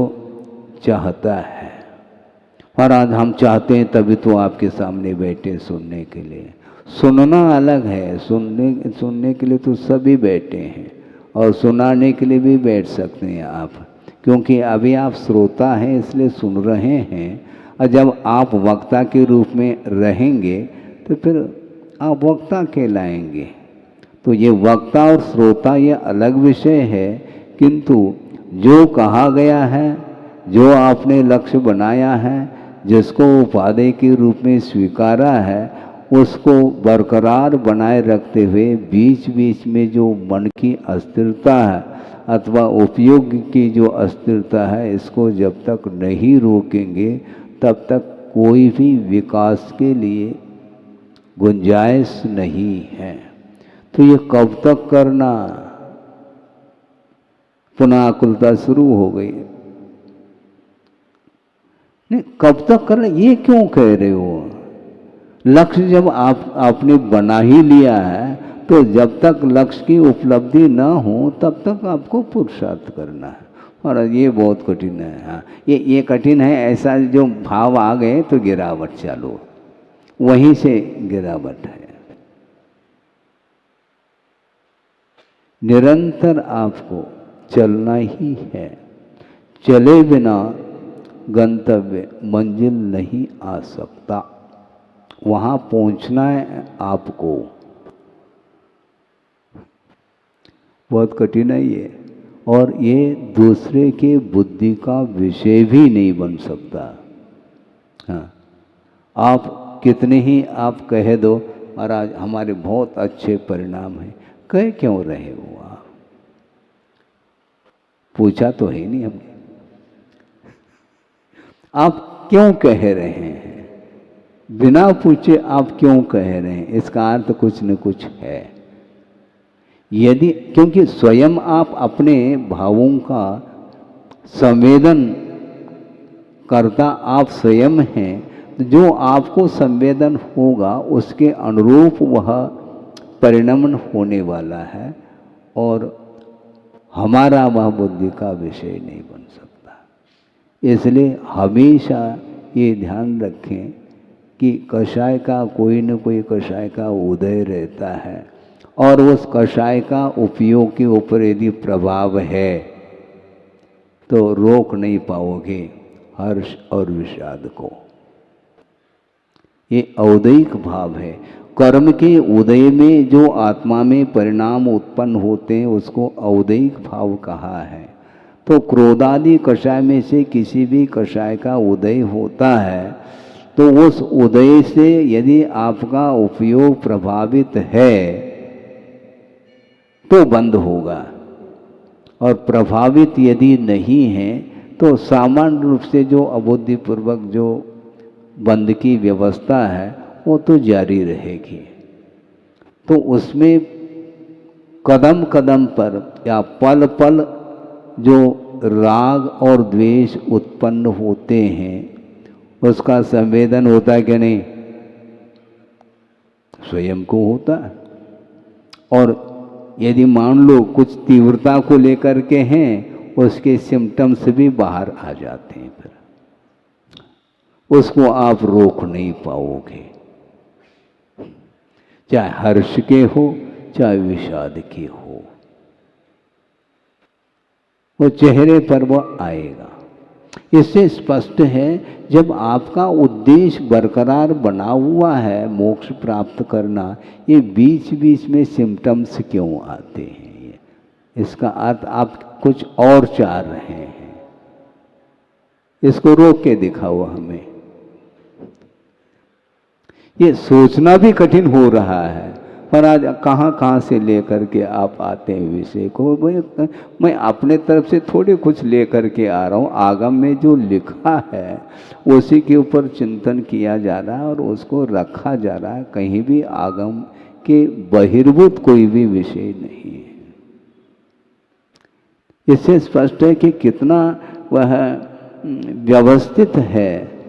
चाहता है। और आज हम चाहते हैं तभी तो आपके सामने बैठे सुनने के लिए। सुनना अलग है, सुनने के लिए तो सभी बैठे हैं, और सुनाने के लिए भी बैठ सकते हैं आप, क्योंकि अभी आप श्रोता हैं इसलिए सुन रहे हैं। और जब आप वक्ता के रूप में रहेंगे तो फिर आप वक्ता कहलाएंगे। तो ये वक्ता और श्रोता ये अलग विषय है, किंतु जो कहा गया है, जो आपने लक्ष्य बनाया है, जिसको उपादेय के रूप में स्वीकारा है, उसको बरकरार बनाए रखते हुए बीच बीच में जो मन की अस्थिरता है अथवा उपयोग की जो अस्थिरता है, इसको जब तक नहीं रोकेंगे तब तक कोई भी विकास के लिए गुंजाइश नहीं है। तो ये कब तक करना? पुनः आकुलता शुरू हो गई। नहीं, कब तक करना, ये क्यों कह रहे हो? लक्ष्य जब आपने बना ही लिया है तो जब तक लक्ष्य की उपलब्धि न हो तब तक आपको पुरुषार्थ करना है। और ये बहुत कठिन है। हाँ, ये कठिन है। ऐसा जो भाव आ गए तो गिरावट चालू, वहीं से गिरावट है। निरंतर आपको चलना ही है। चले बिना गंतव्य मंजिल नहीं आ सकता। वहाँ पहुँचना है आपको। बहुत कठिनाई है, और ये दूसरे के बुद्धि का विषय भी नहीं बन सकता। हाँ, आप कितने ही आप कह दो और आज हमारे बहुत अच्छे परिणाम हैं, कह क्यों रहे हो आप? पूछा तो है नहीं हमने। आप क्यों कह रहे हैं? बिना पूछे आप क्यों कह रहे हैं? इसका अर्थ कुछ न कुछ है। यदि, क्योंकि स्वयं आप अपने भावों का संवेदन करता आप स्वयं हैं, तो जो आपको संवेदन होगा उसके अनुरूप वह परिणमन होने वाला है, और हमारा वह बुद्धि का विषय नहीं बन सकता। इसलिए हमेशा ये ध्यान रखें कि कषाय का कोई न कोई कषाय का उदय रहता है, और उस कषाय का उपयोग के ऊपर यदि प्रभाव है तो रोक नहीं पाओगे हर्ष और विषाद को। ये औदैहिक भाव है, कर्म के उदय में जो आत्मा में परिणाम उत्पन्न होते हैं उसको औदयिक भाव कहा है। तो क्रोधादि कषाय में से किसी भी कषाय का उदय होता है तो उस उदय से यदि आपका उपयोग प्रभावित है तो बंद होगा, और प्रभावित यदि नहीं है तो सामान्य रूप से जो अबुद्धिपूर्वक जो बंद की व्यवस्था है वो तो जारी रहेगी। तो उसमें कदम कदम पर या पल पल जो राग और द्वेष उत्पन्न होते हैं उसका संवेदन होता है कि नहीं? स्वयं को होता है। और यदि मान लो कुछ तीव्रता को लेकर के हैं उसके सिम्टम्स भी बाहर आ जाते हैं, फिर उसको आप रोक नहीं पाओगे, चाहे हर्ष के हो चाहे विषाद के हो, वो चेहरे पर वो आएगा। इससे स्पष्ट है जब आपका उद्देश्य बरकरार बना हुआ है मोक्ष प्राप्त करना, ये बीच बीच में सिम्टम्स क्यों आते हैं? इसका अर्थ आप कुछ और चाह रहे हैं, इसको रोक के दिखाओ हमें। ये सोचना भी कठिन हो रहा है, पर आज कहाँ कहाँ से लेकर के आप आते हैं विषय को। मैं अपने तरफ से थोड़ी कुछ लेकर के आ रहा हूँ, आगम में जो लिखा है उसी के ऊपर चिंतन किया जा रहा है और उसको रखा जा रहा है। कहीं भी आगम के बहिर्भूत कोई भी विषय नहीं है। इससे स्पष्ट है कि कितना वह व्यवस्थित है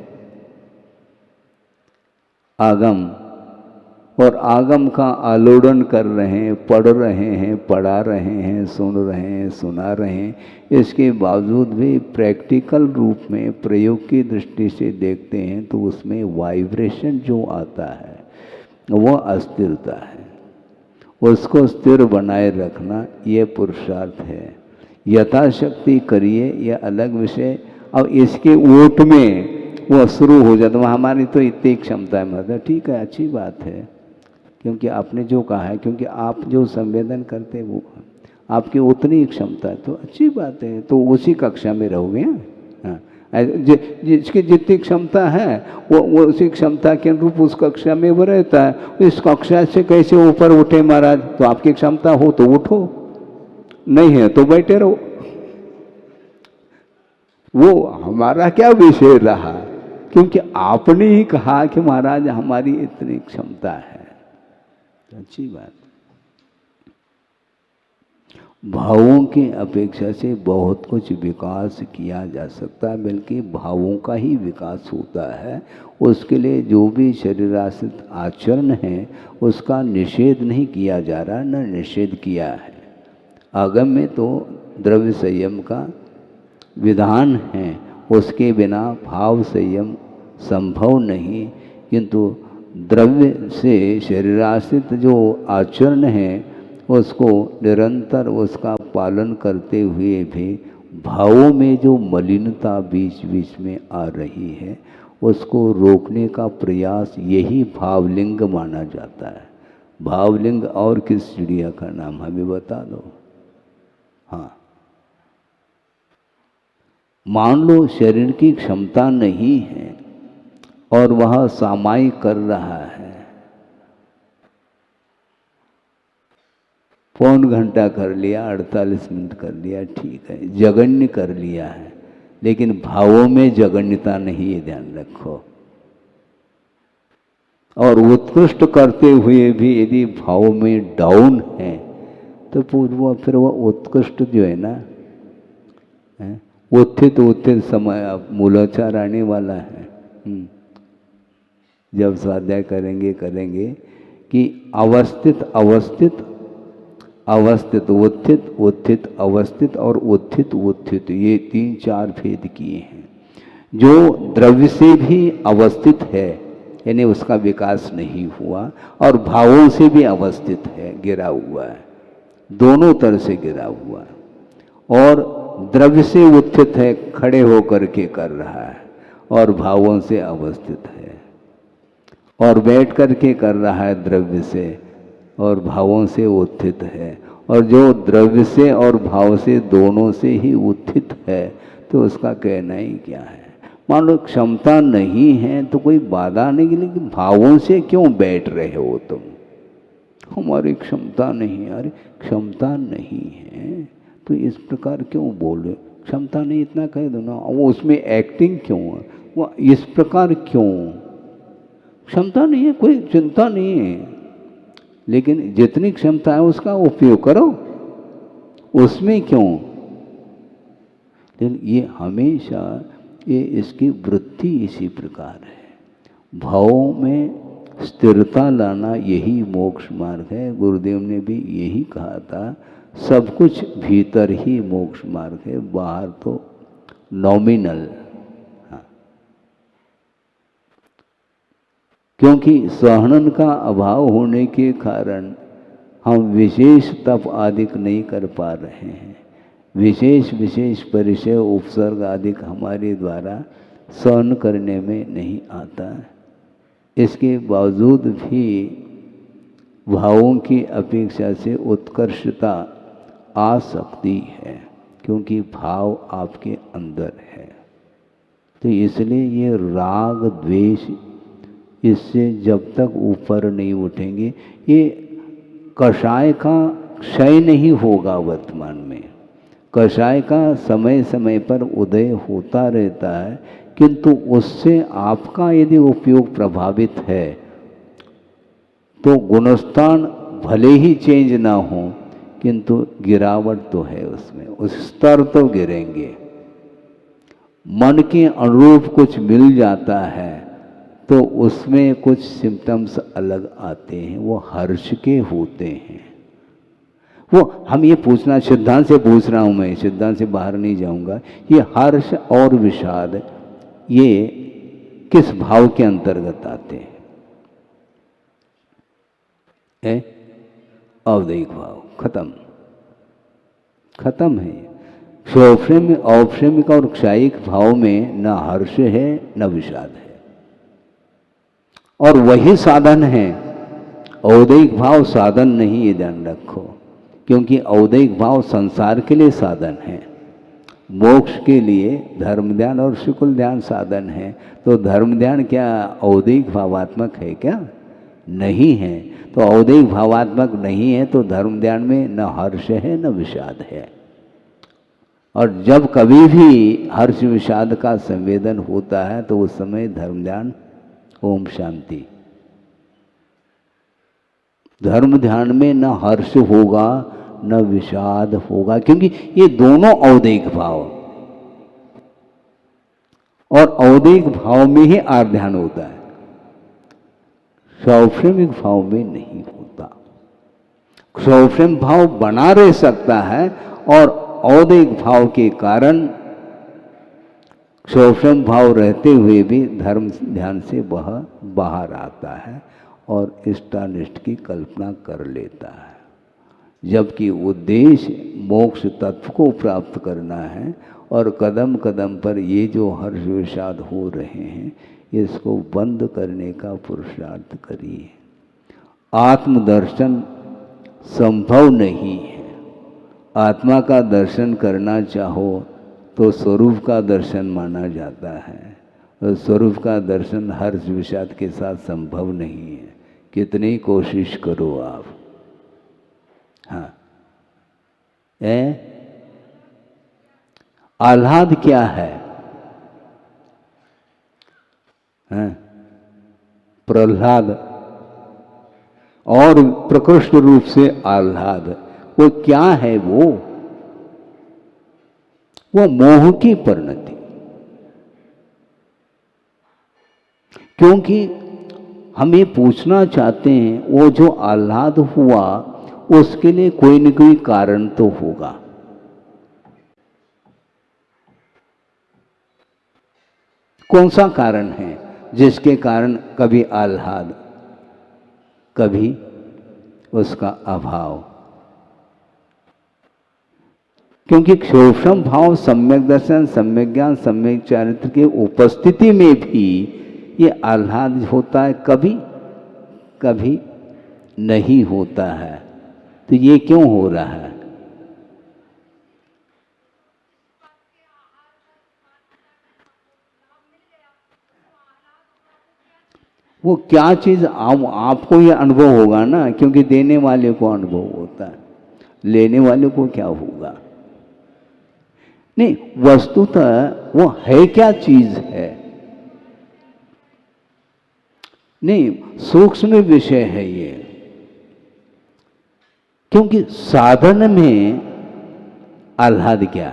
आगम, और आगम का आलोड़न कर रहे हैं, पढ़ रहे हैं, पढ़ा रहे हैं, सुन रहे हैं, सुना रहे हैं। इसके बावजूद भी प्रैक्टिकल रूप में प्रयोग की दृष्टि से देखते हैं तो उसमें वाइब्रेशन जो आता है वह अस्थिरता है। उसको स्थिर बनाए रखना ये पुरुषार्थ है। यथाशक्ति करिए, यह अलग विषय। अब इसके ओट में वो शुरू हो जाता है, हमारी तो इतनी क्षमता है, मतलब ठीक है, अच्छी बात है, क्योंकि आपने जो कहा है, क्योंकि आप जो संवेदन करते हैं वो आपकी उतनी क्षमता है, तो अच्छी बात है, तो उसी कक्षा में रहोगे। हाँ, जिसकी जितनी क्षमता है वो उसी क्षमता के अनुरूप उस कक्षा में वो रहता है। इस कक्षा से कैसे ऊपर उठे महाराज? तो आपकी क्षमता हो तो उठो, नहीं है तो बैठे रहो। वो हमारा क्या विषय रहा, क्योंकि आपने ही कहा कि महाराज हमारी इतनी क्षमता है। अच्छी बात। भावों की अपेक्षा से बहुत कुछ विकास किया जा सकता है, बल्कि भावों का ही विकास होता है। उसके लिए जो भी शरीराश्रित आचरण है उसका निषेध नहीं किया जा रहा, न निषेध किया है। आगम में तो द्रव्य संयम का विधान है, उसके बिना भाव संयम संभव नहीं। किंतु द्रव्य से शरीराश्रित जो आचरण है उसको निरंतर उसका पालन करते हुए भी भावों में जो मलिनता बीच बीच में आ रही है उसको रोकने का प्रयास यही भावलिंग माना जाता है। भावलिंग और किस चिड़िया का नाम हमें बता दो। हाँ, मान लो शरीर की क्षमता नहीं है और वह सामायिक कर रहा है, पौन घंटा कर लिया, 48 मिनट कर लिया, ठीक है, जगन्य कर लिया है, लेकिन भावों में जगन्यता नहीं है, ध्यान रखो। और उत्कृष्ट करते हुए भी यदि भाव में डाउन है तो फिर वो उत्कृष्ट जो है ना, उत्थित उत्थित समय मूलाचार आने वाला है। जब स्वाध्याय करेंगे कि अवस्थित अवस्थित अवस्थित उत्थित उत्थित अवस्थित और उत्थित उत्थित, ये 3-4 भेद किए हैं। जो द्रव्य से भी अवस्थित है यानी उसका विकास नहीं हुआ, और भावों से भी अवस्थित है, गिरा हुआ है, दोनों तरह से गिरा हुआ है। और द्रव्य से उत्थित है, खड़े होकर के कर रहा है, और भावों से अवस्थित है। और बैठ करके कर रहा है द्रव्य से और भावों से उत्थित है, और जो द्रव्य से और भाव से दोनों से ही उत्थित है तो उसका कहना ही क्या है। मान लो क्षमता नहीं है तो कोई बाधा नहीं, लेकिन भावों से क्यों बैठ रहे हो तुम? हमारी क्षमता नहीं, अरे क्षमता नहीं है तो इस प्रकार क्यों बोल रहे? क्षमता नहीं इतना कह दो ना, वो उसमें एक्टिंग क्यों है? वो इस प्रकार क्यों? क्षमता नहीं है, कोई चिंता नहीं है, लेकिन जितनी क्षमता है उसका उपयोग करो, उसमें क्यों? लेकिन ये हमेशा ये इसकी वृत्ति इसी प्रकार है। भावों में स्थिरता लाना यही मोक्ष मार्ग है। गुरुदेव ने भी यही कहा था, सब कुछ भीतर ही मोक्ष मार्ग है, बाहर तो नॉमिनल। हाँ, क्योंकि सहनन का अभाव होने के कारण हम विशेष तप आदि नहीं कर पा रहे हैं। विशेष परिचय उपसर्ग आदि हमारे द्वारा सहन करने में नहीं आता। इसके बावजूद भी भावों की अपेक्षा से उत्कर्षता आ सकती है, क्योंकि भाव आपके अंदर है। तो इसलिए ये राग द्वेष इससे जब तक ऊपर नहीं उठेंगे, ये कषाय का क्षय नहीं होगा। वर्तमान में कषाय का समय समय पर उदय होता रहता है, किंतु उससे आपका यदि उपयोग प्रभावित है तो गुणस्थान भले ही चेंज ना हो, किंतु गिरावट तो है उसमें, उस स्तर तो गिरेंगे। मन के अनुरूप कुछ मिल जाता है तो उसमें कुछ सिम्टम्स अलग आते हैं, वो हर्ष के होते हैं। वो हम ये पूछना, सिद्धांत से पूछ रहा हूँ मैं, सिद्धांत से बाहर नहीं जाऊंगा। ये हर्ष और विषाद ये किस भाव के अंतर्गत आते हैं? अवदैहिक भाव। खत्म है। औपश्रमिक और क्षायिक भाव में न हर्ष है न विषाद है, और वही साधन है। औदैहिक भाव साधन नहीं, ये ध्यान रखो, क्योंकि औदैहिक भाव संसार के लिए साधन है, मोक्ष के लिए धर्म ध्यान और शुक्ल ध्यान साधन है। तो धर्म ध्यान क्या औदैहिक भावात्मक है क्या? नहीं है। तो औदैहिक भावात्मक नहीं है तो धर्म ध्यान में न हर्ष है न विषाद है। और जब कभी भी हर्ष विषाद का संवेदन होता है तो उस समय धर्म ध्यान ओम शांति। धर्म ध्यान में न हर्ष होगा न विषाद होगा, क्योंकि ये दोनों औदैहिक भाव, और औदैहिक भाव में ही आर ध्यान होता है, सौप्रेमिक भाव में नहीं होता। सौप्रेम भाव बना रह सकता है, और औदैहिक भाव के कारण सौप्रेम भाव रहते हुए भी धर्म ध्यान से वह बाहर आता है और इष्टानिष्ट की कल्पना कर लेता है। जबकि उद्देश्य मोक्ष तत्व को प्राप्त करना है, और कदम कदम पर ये जो हर्ष विषाद हो रहे हैं इसको बंद करने का पुरुषार्थ करिए। आत्मदर्शन संभव नहीं है। आत्मा का दर्शन करना चाहो तो स्वरूप का दर्शन माना जाता है, और स्वरूप का दर्शन हर्ष विषाद के साथ संभव नहीं है, कितनी कोशिश करो आप। हाँ, आह्लाद क्या है? हाँ? प्रह्लाद, और प्रकृष्ट रूप से आह्लाद, वो क्या है? वो मोह की परिणति। क्योंकि हम ये पूछना चाहते हैं, वो जो आह्लाद हुआ उसके लिए कोई न कोई कारण तो होगा। कौन सा कारण है जिसके कारण कभी आह्लाद, कभी उसका अभाव? क्योंकि क्षोभम भाव सम्यक दर्शन, सम्यक ज्ञान, सम्यक चारित्र के उपस्थिति में भी ये आह्लाद होता है, कभी कभी नहीं होता है। तो ये क्यों हो रहा है? वो क्या चीज़ आपको ये अनुभव होगा ना, क्योंकि देने वाले को अनुभव होता है, लेने वाले को क्या होगा? नहीं, वस्तुतः वो है क्या चीज है? नहीं, सूक्ष्म विषय है ये। क्योंकि साधन में आह्लाद क्या?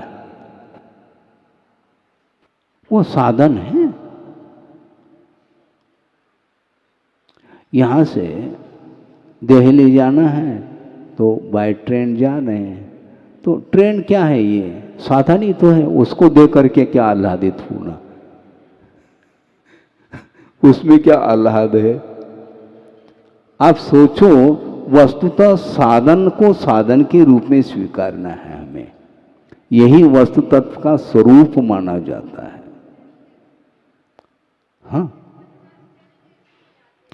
वो साधन है। यहां से दिल्ली जाना है तो बाय ट्रेन जा रहे हैं, तो ट्रेन क्या है? ये साधन ही तो है। उसको दे करके क्या आह्लादित होना? उसमें क्या आह्लाद है? आप सोचो, वस्तुतः साधन को साधन के रूप में स्वीकारना है हमें। यही वस्तु तत्व का स्वरूप माना जाता है। हाँ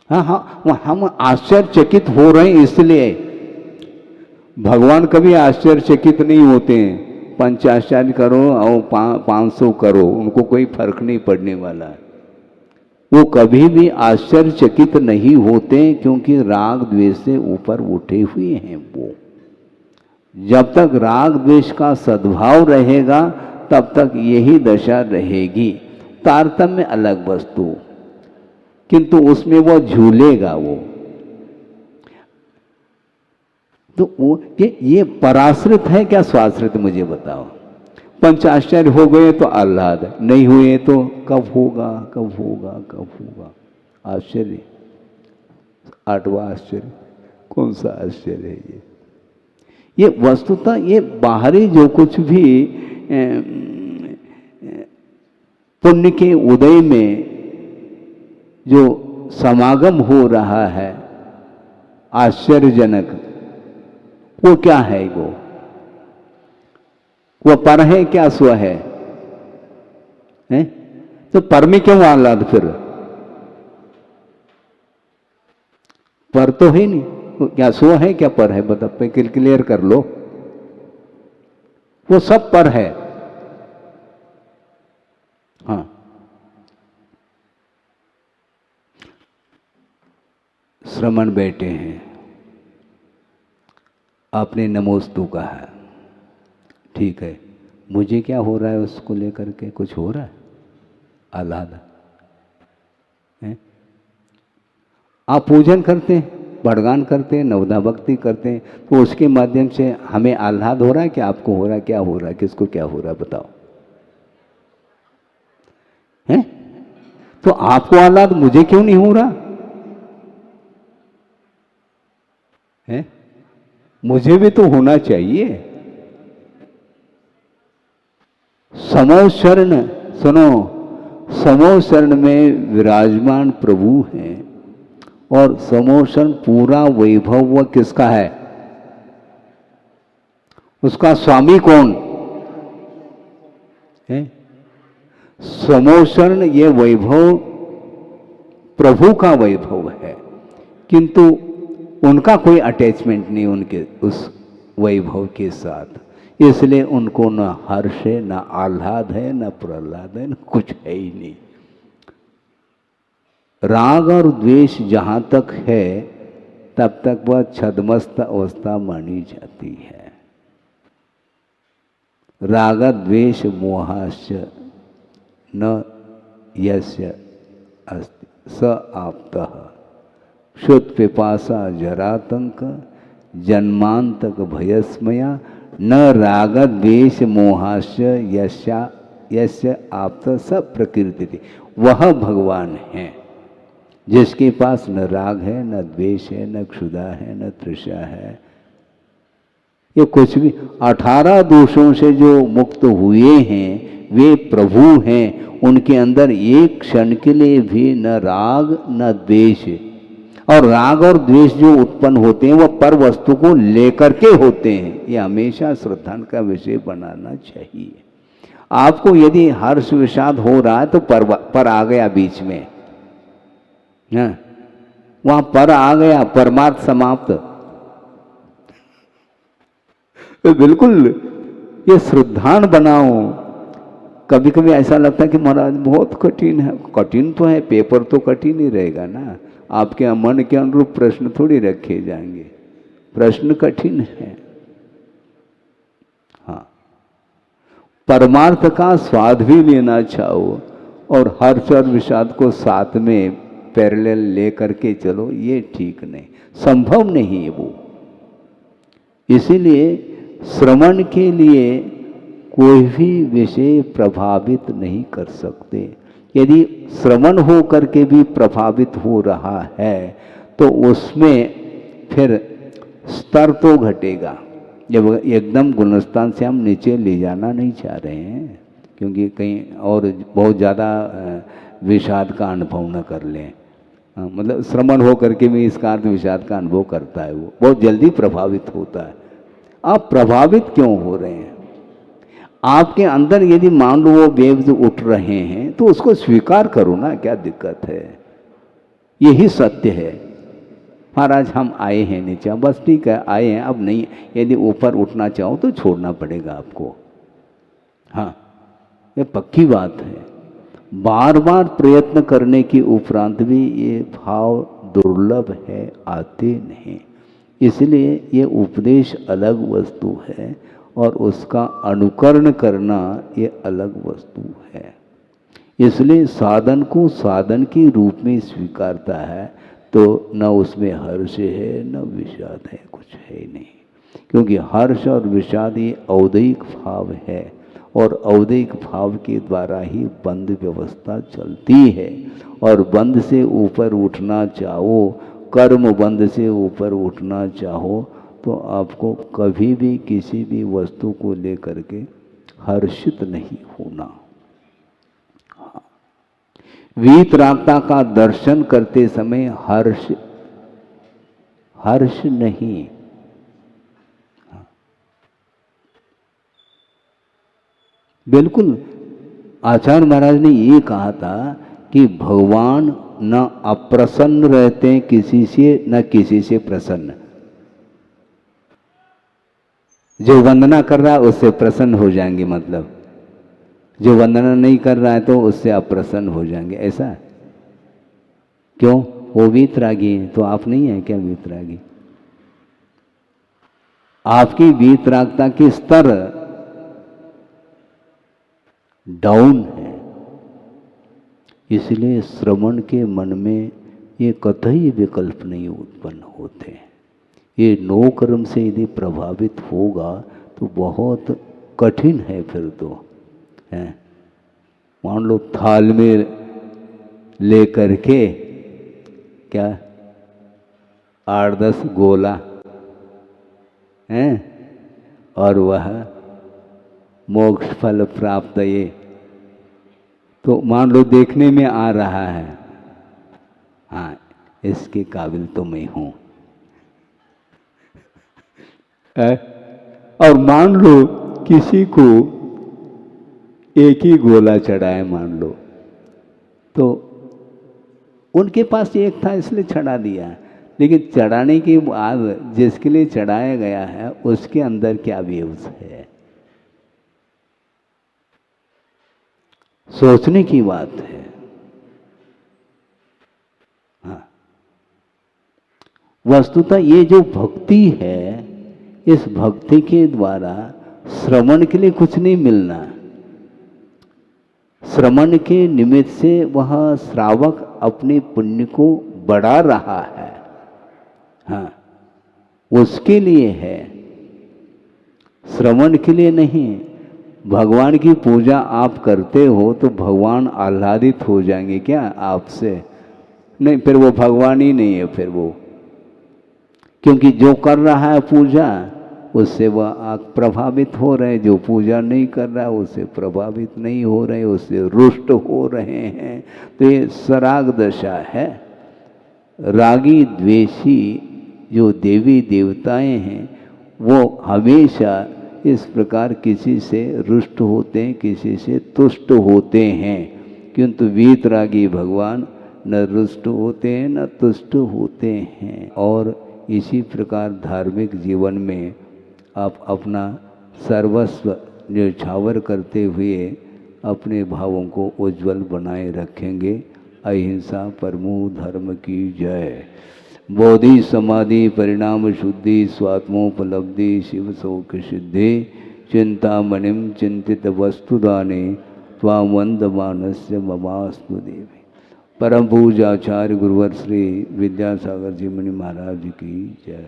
हाँ हाँ, हम आश्चर्यचकित हो रहे हैं इसलिए। भगवान कभी आश्चर्यचकित नहीं होते हैं। 50 करो और 500 करो, उनको कोई फर्क नहीं पड़ने वाला है। वो कभी भी आश्चर्यचकित नहीं होते, क्योंकि राग द्वेष से ऊपर उठे हुए हैं वो। जब तक राग द्वेष का सद्भाव रहेगा तब तक यही दशा रहेगी। तारतम्य अलग वस्तु, किंतु उसमें वो झूलेगा वो। तो वो ये पराश्रित है क्या स्वाश्रित? मुझे बताओ। 5 आश्चर्य हो गए तो आह्लाद, नहीं हुए तो कब होगा, कब होगा, कब होगा? आश्चर्य, 8वां आश्चर्य कौन सा आश्चर्य है ये वस्तुतः ये बाहरी जो कुछ भी पुण्य के उदय में जो समागम हो रहा है आश्चर्यजनक, वो क्या है? वो पर है क्या स्व है? तो पर में क्यों आह्लाद? फिर पर तो है नहीं, क्या स्व है क्या पर है? बता, क्लियर कर लो। वो सब पर है। हाँ, श्रमण बैठे हैं, आपने नमोस्तु कहा है, ठीक है। मुझे क्या हो रहा है उसको लेकर के? कुछ हो रहा है? आह्लाद है। आप पूजन करते हैं, बड़गान करते हैं, नवदा भक्ति करते हैं, तो उसके माध्यम से हमें आह्लाद हो रहा है कि आपको हो रहा है? क्या हो रहा है? किसको क्या हो रहा है? बताओ। हैं? तो आपको आह्लाद, मुझे क्यों नहीं हो रहा है? मुझे भी तो होना चाहिए। समो शरण, सुनो, समो शरण में विराजमान प्रभु हैं, और समो शरण पूरा वैभव वह किसका है? उसका स्वामी कौन है? समो शरण ये वैभव प्रभु का वैभव है, किंतु उनका कोई अटैचमेंट नहीं उनके उस वैभव के साथ। इसलिए उनको न हर्ष है, न आह्लाद है, न प्रह्लाद है, न कुछ है ही नहीं। राग और द्वेष जहाँ तक है तब तक वह छद्मस्त अवस्था मानी जाती है। राग द्वेष मोहाश्च न यस्य अस्ति स आप्तः क्षुत् पिपासा जरातंक जन्मांतक भयस्मया न राग द्वेष मोहाश्च यस्य आप्त सब प्रकृति। वह भगवान है जिसके पास न राग है, न द्वेष है, न क्षुधा है, न तृषा है। ये कुछ भी 18 दोषों से जो मुक्त हुए हैं वे प्रभु हैं। उनके अंदर एक क्षण के लिए भी न राग न द्वेष, और राग और द्वेष जो उत्पन्न होते हैं वो पर वस्तु को लेकर के होते हैं। ये हमेशा श्रद्धा का विषय बनाना चाहिए। आपको यदि हर्ष विषाद हो रहा है तो पर आ गया बीच में, हाँ, वहां पर आ गया, परमार्थ समाप्त। तो बिल्कुल ये श्रद्धान बनाओ। कभी कभी ऐसा लगता है कि महाराज बहुत कठिन है। कठिन तो है, पेपर तो कठिन ही रहेगा ना, आपके मन के अनुरूप प्रश्न थोड़ी रखे जाएंगे, प्रश्न कठिन है। हाँ, परमार्थ का स्वाद भी लेना चाहो और हर्ष और विषाद को साथ में पैरेलल ले करके चलो, ये ठीक नहीं, संभव नहीं है वो। इसीलिए श्रवण के लिए कोई भी विषय प्रभावित नहीं कर सकते। यदि श्रवण हो करके भी प्रभावित हो रहा है तो उसमें फिर स्तर तो घटेगा। जब एकदम गुणस्थान से हम नीचे ले जाना नहीं चाह रहे हैं, क्योंकि कहीं और बहुत ज़्यादा विषाद का अनुभव न कर लें। मतलब श्रवण हो करके भी इसका अर्थ विषाद का अनुभव करता है, वो बहुत जल्दी प्रभावित होता है। आप प्रभावित क्यों हो रहे हैं? आपके अंदर यदि मान लो वो वेव्स उठ रहे हैं तो उसको स्वीकार करो ना, क्या दिक्कत है? यही सत्य है। महाराज हम आए हैं नीचे, बस ठीक है आए हैं, अब नहीं, यदि ऊपर उठना चाहो तो छोड़ना पड़ेगा आपको। हाँ, ये पक्की बात है। बार बार प्रयत्न करने के उपरांत भी ये भाव दुर्लभ है, आते नहीं। इसलिए ये उपदेश अलग वस्तु है और उसका अनुकरण करना ये अलग वस्तु है। इसलिए साधन को साधन के रूप में स्वीकारता है तो न उसमें हर्ष है न विषाद है, कुछ है ही नहीं। क्योंकि हर्ष और विषाद ये औदैहिक भाव है और औदैहिक भाव के द्वारा ही बंध व्यवस्था चलती है। और बंध से ऊपर उठना चाहो, कर्म बंध से ऊपर उठना चाहो तो आपको कभी भी किसी भी वस्तु को लेकर के हर्षित नहीं होना। वीतरागता का दर्शन करते समय हर्ष नहीं, बिल्कुल आचार्य महाराज ने ये कहा था कि भगवान न अप्रसन्न रहते किसी से न किसी से प्रसन्न। जो वंदना कर रहा है उससे प्रसन्न हो जाएंगे, मतलब जो वंदना नहीं कर रहा है तो उससे अप्रसन्न हो जाएंगे। ऐसा क्यों? वो वीतरागी है, तो आप नहीं है क्या वीतरागी? आपकी वीतरागता की स्तर डाउन है। इसलिए श्रवण के मन में ये कतई विकल्प नहीं उत्पन्न होते। ये नो कर्म से यदि प्रभावित होगा तो बहुत कठिन है फिर तो है। मान लो थाल में ले करके क्या 8-10 गोला है और वह मोक्ष फल प्राप्त, ये तो मान लो देखने में आ रहा है, हाँ इसके काबिल तो मैं हूं। और मान लो किसी को एक ही गोला चढ़ाए, मान लो तो उनके पास एक था इसलिए चढ़ा दिया, लेकिन चढ़ाने के बाद जिसके लिए चढ़ाया गया है उसके अंदर क्या वेव्स है, सोचने की बात है। हाँ, वस्तुतः ये जो भक्ति है, इस भक्ति के द्वारा श्रवण के लिए कुछ नहीं मिलना। श्रवण के निमित्त से वह श्रावक अपने पुण्य को बढ़ा रहा है, हाँ उसके लिए है, श्रवण के लिए नहीं। भगवान की पूजा आप करते हो तो भगवान आह्लादित हो जाएंगे क्या आपसे? नहीं, फिर वो भगवान ही नहीं है फिर वो, क्योंकि जो कर रहा है पूजा उससे वह प्रभावित हो रहे हैं, जो पूजा नहीं कर रहा है उससे प्रभावित नहीं हो रहे, उससे रुष्ट हो रहे हैं। तो ये सराग दशा है। रागी द्वेषी जो देवी देवताएं हैं वो हमेशा इस प्रकार किसी से रुष्ट होते हैं, किसी से तुष्ट होते हैं, किंतु वीतरागी भगवान न रुष्ट होते हैं न तुष्ट होते हैं। और इसी प्रकार धार्मिक जीवन में आप अपना सर्वस्व न्यौछावर करते हुए अपने भावों को उज्जवल बनाए रखेंगे। अहिंसा परमो धर्म की जय। बोधि समाधि परिणाम शुद्धि स्वात्मोपलब्धि शिव शोक सिद्धि चिंतामणिम चिंतित वस्तुदाने त्वां वंदमानस्य ममास्तु देवी। परम पूज्य आचार्य गुरुवर श्री विद्यासागर जी मुनि महाराज की जय।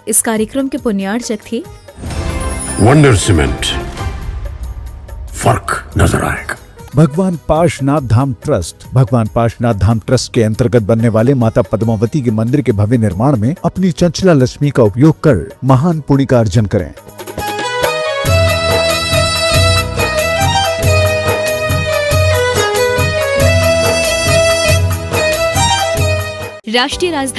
इस कार्यक्रम के पुण्यार्चक थे वंडर सीमेंट, फर्क नजर आएगा। भगवान पाशनाथ धाम ट्रस्ट भगवान पाशनाथ धाम ट्रस्ट के अंतर्गत बनने वाले माता पद्मावती के मंदिर के भव्य निर्माण में अपनी चंचला लक्ष्मी का उपयोग कर महान पुण्य का अर्जन करें। राष्ट्रीय राजधानी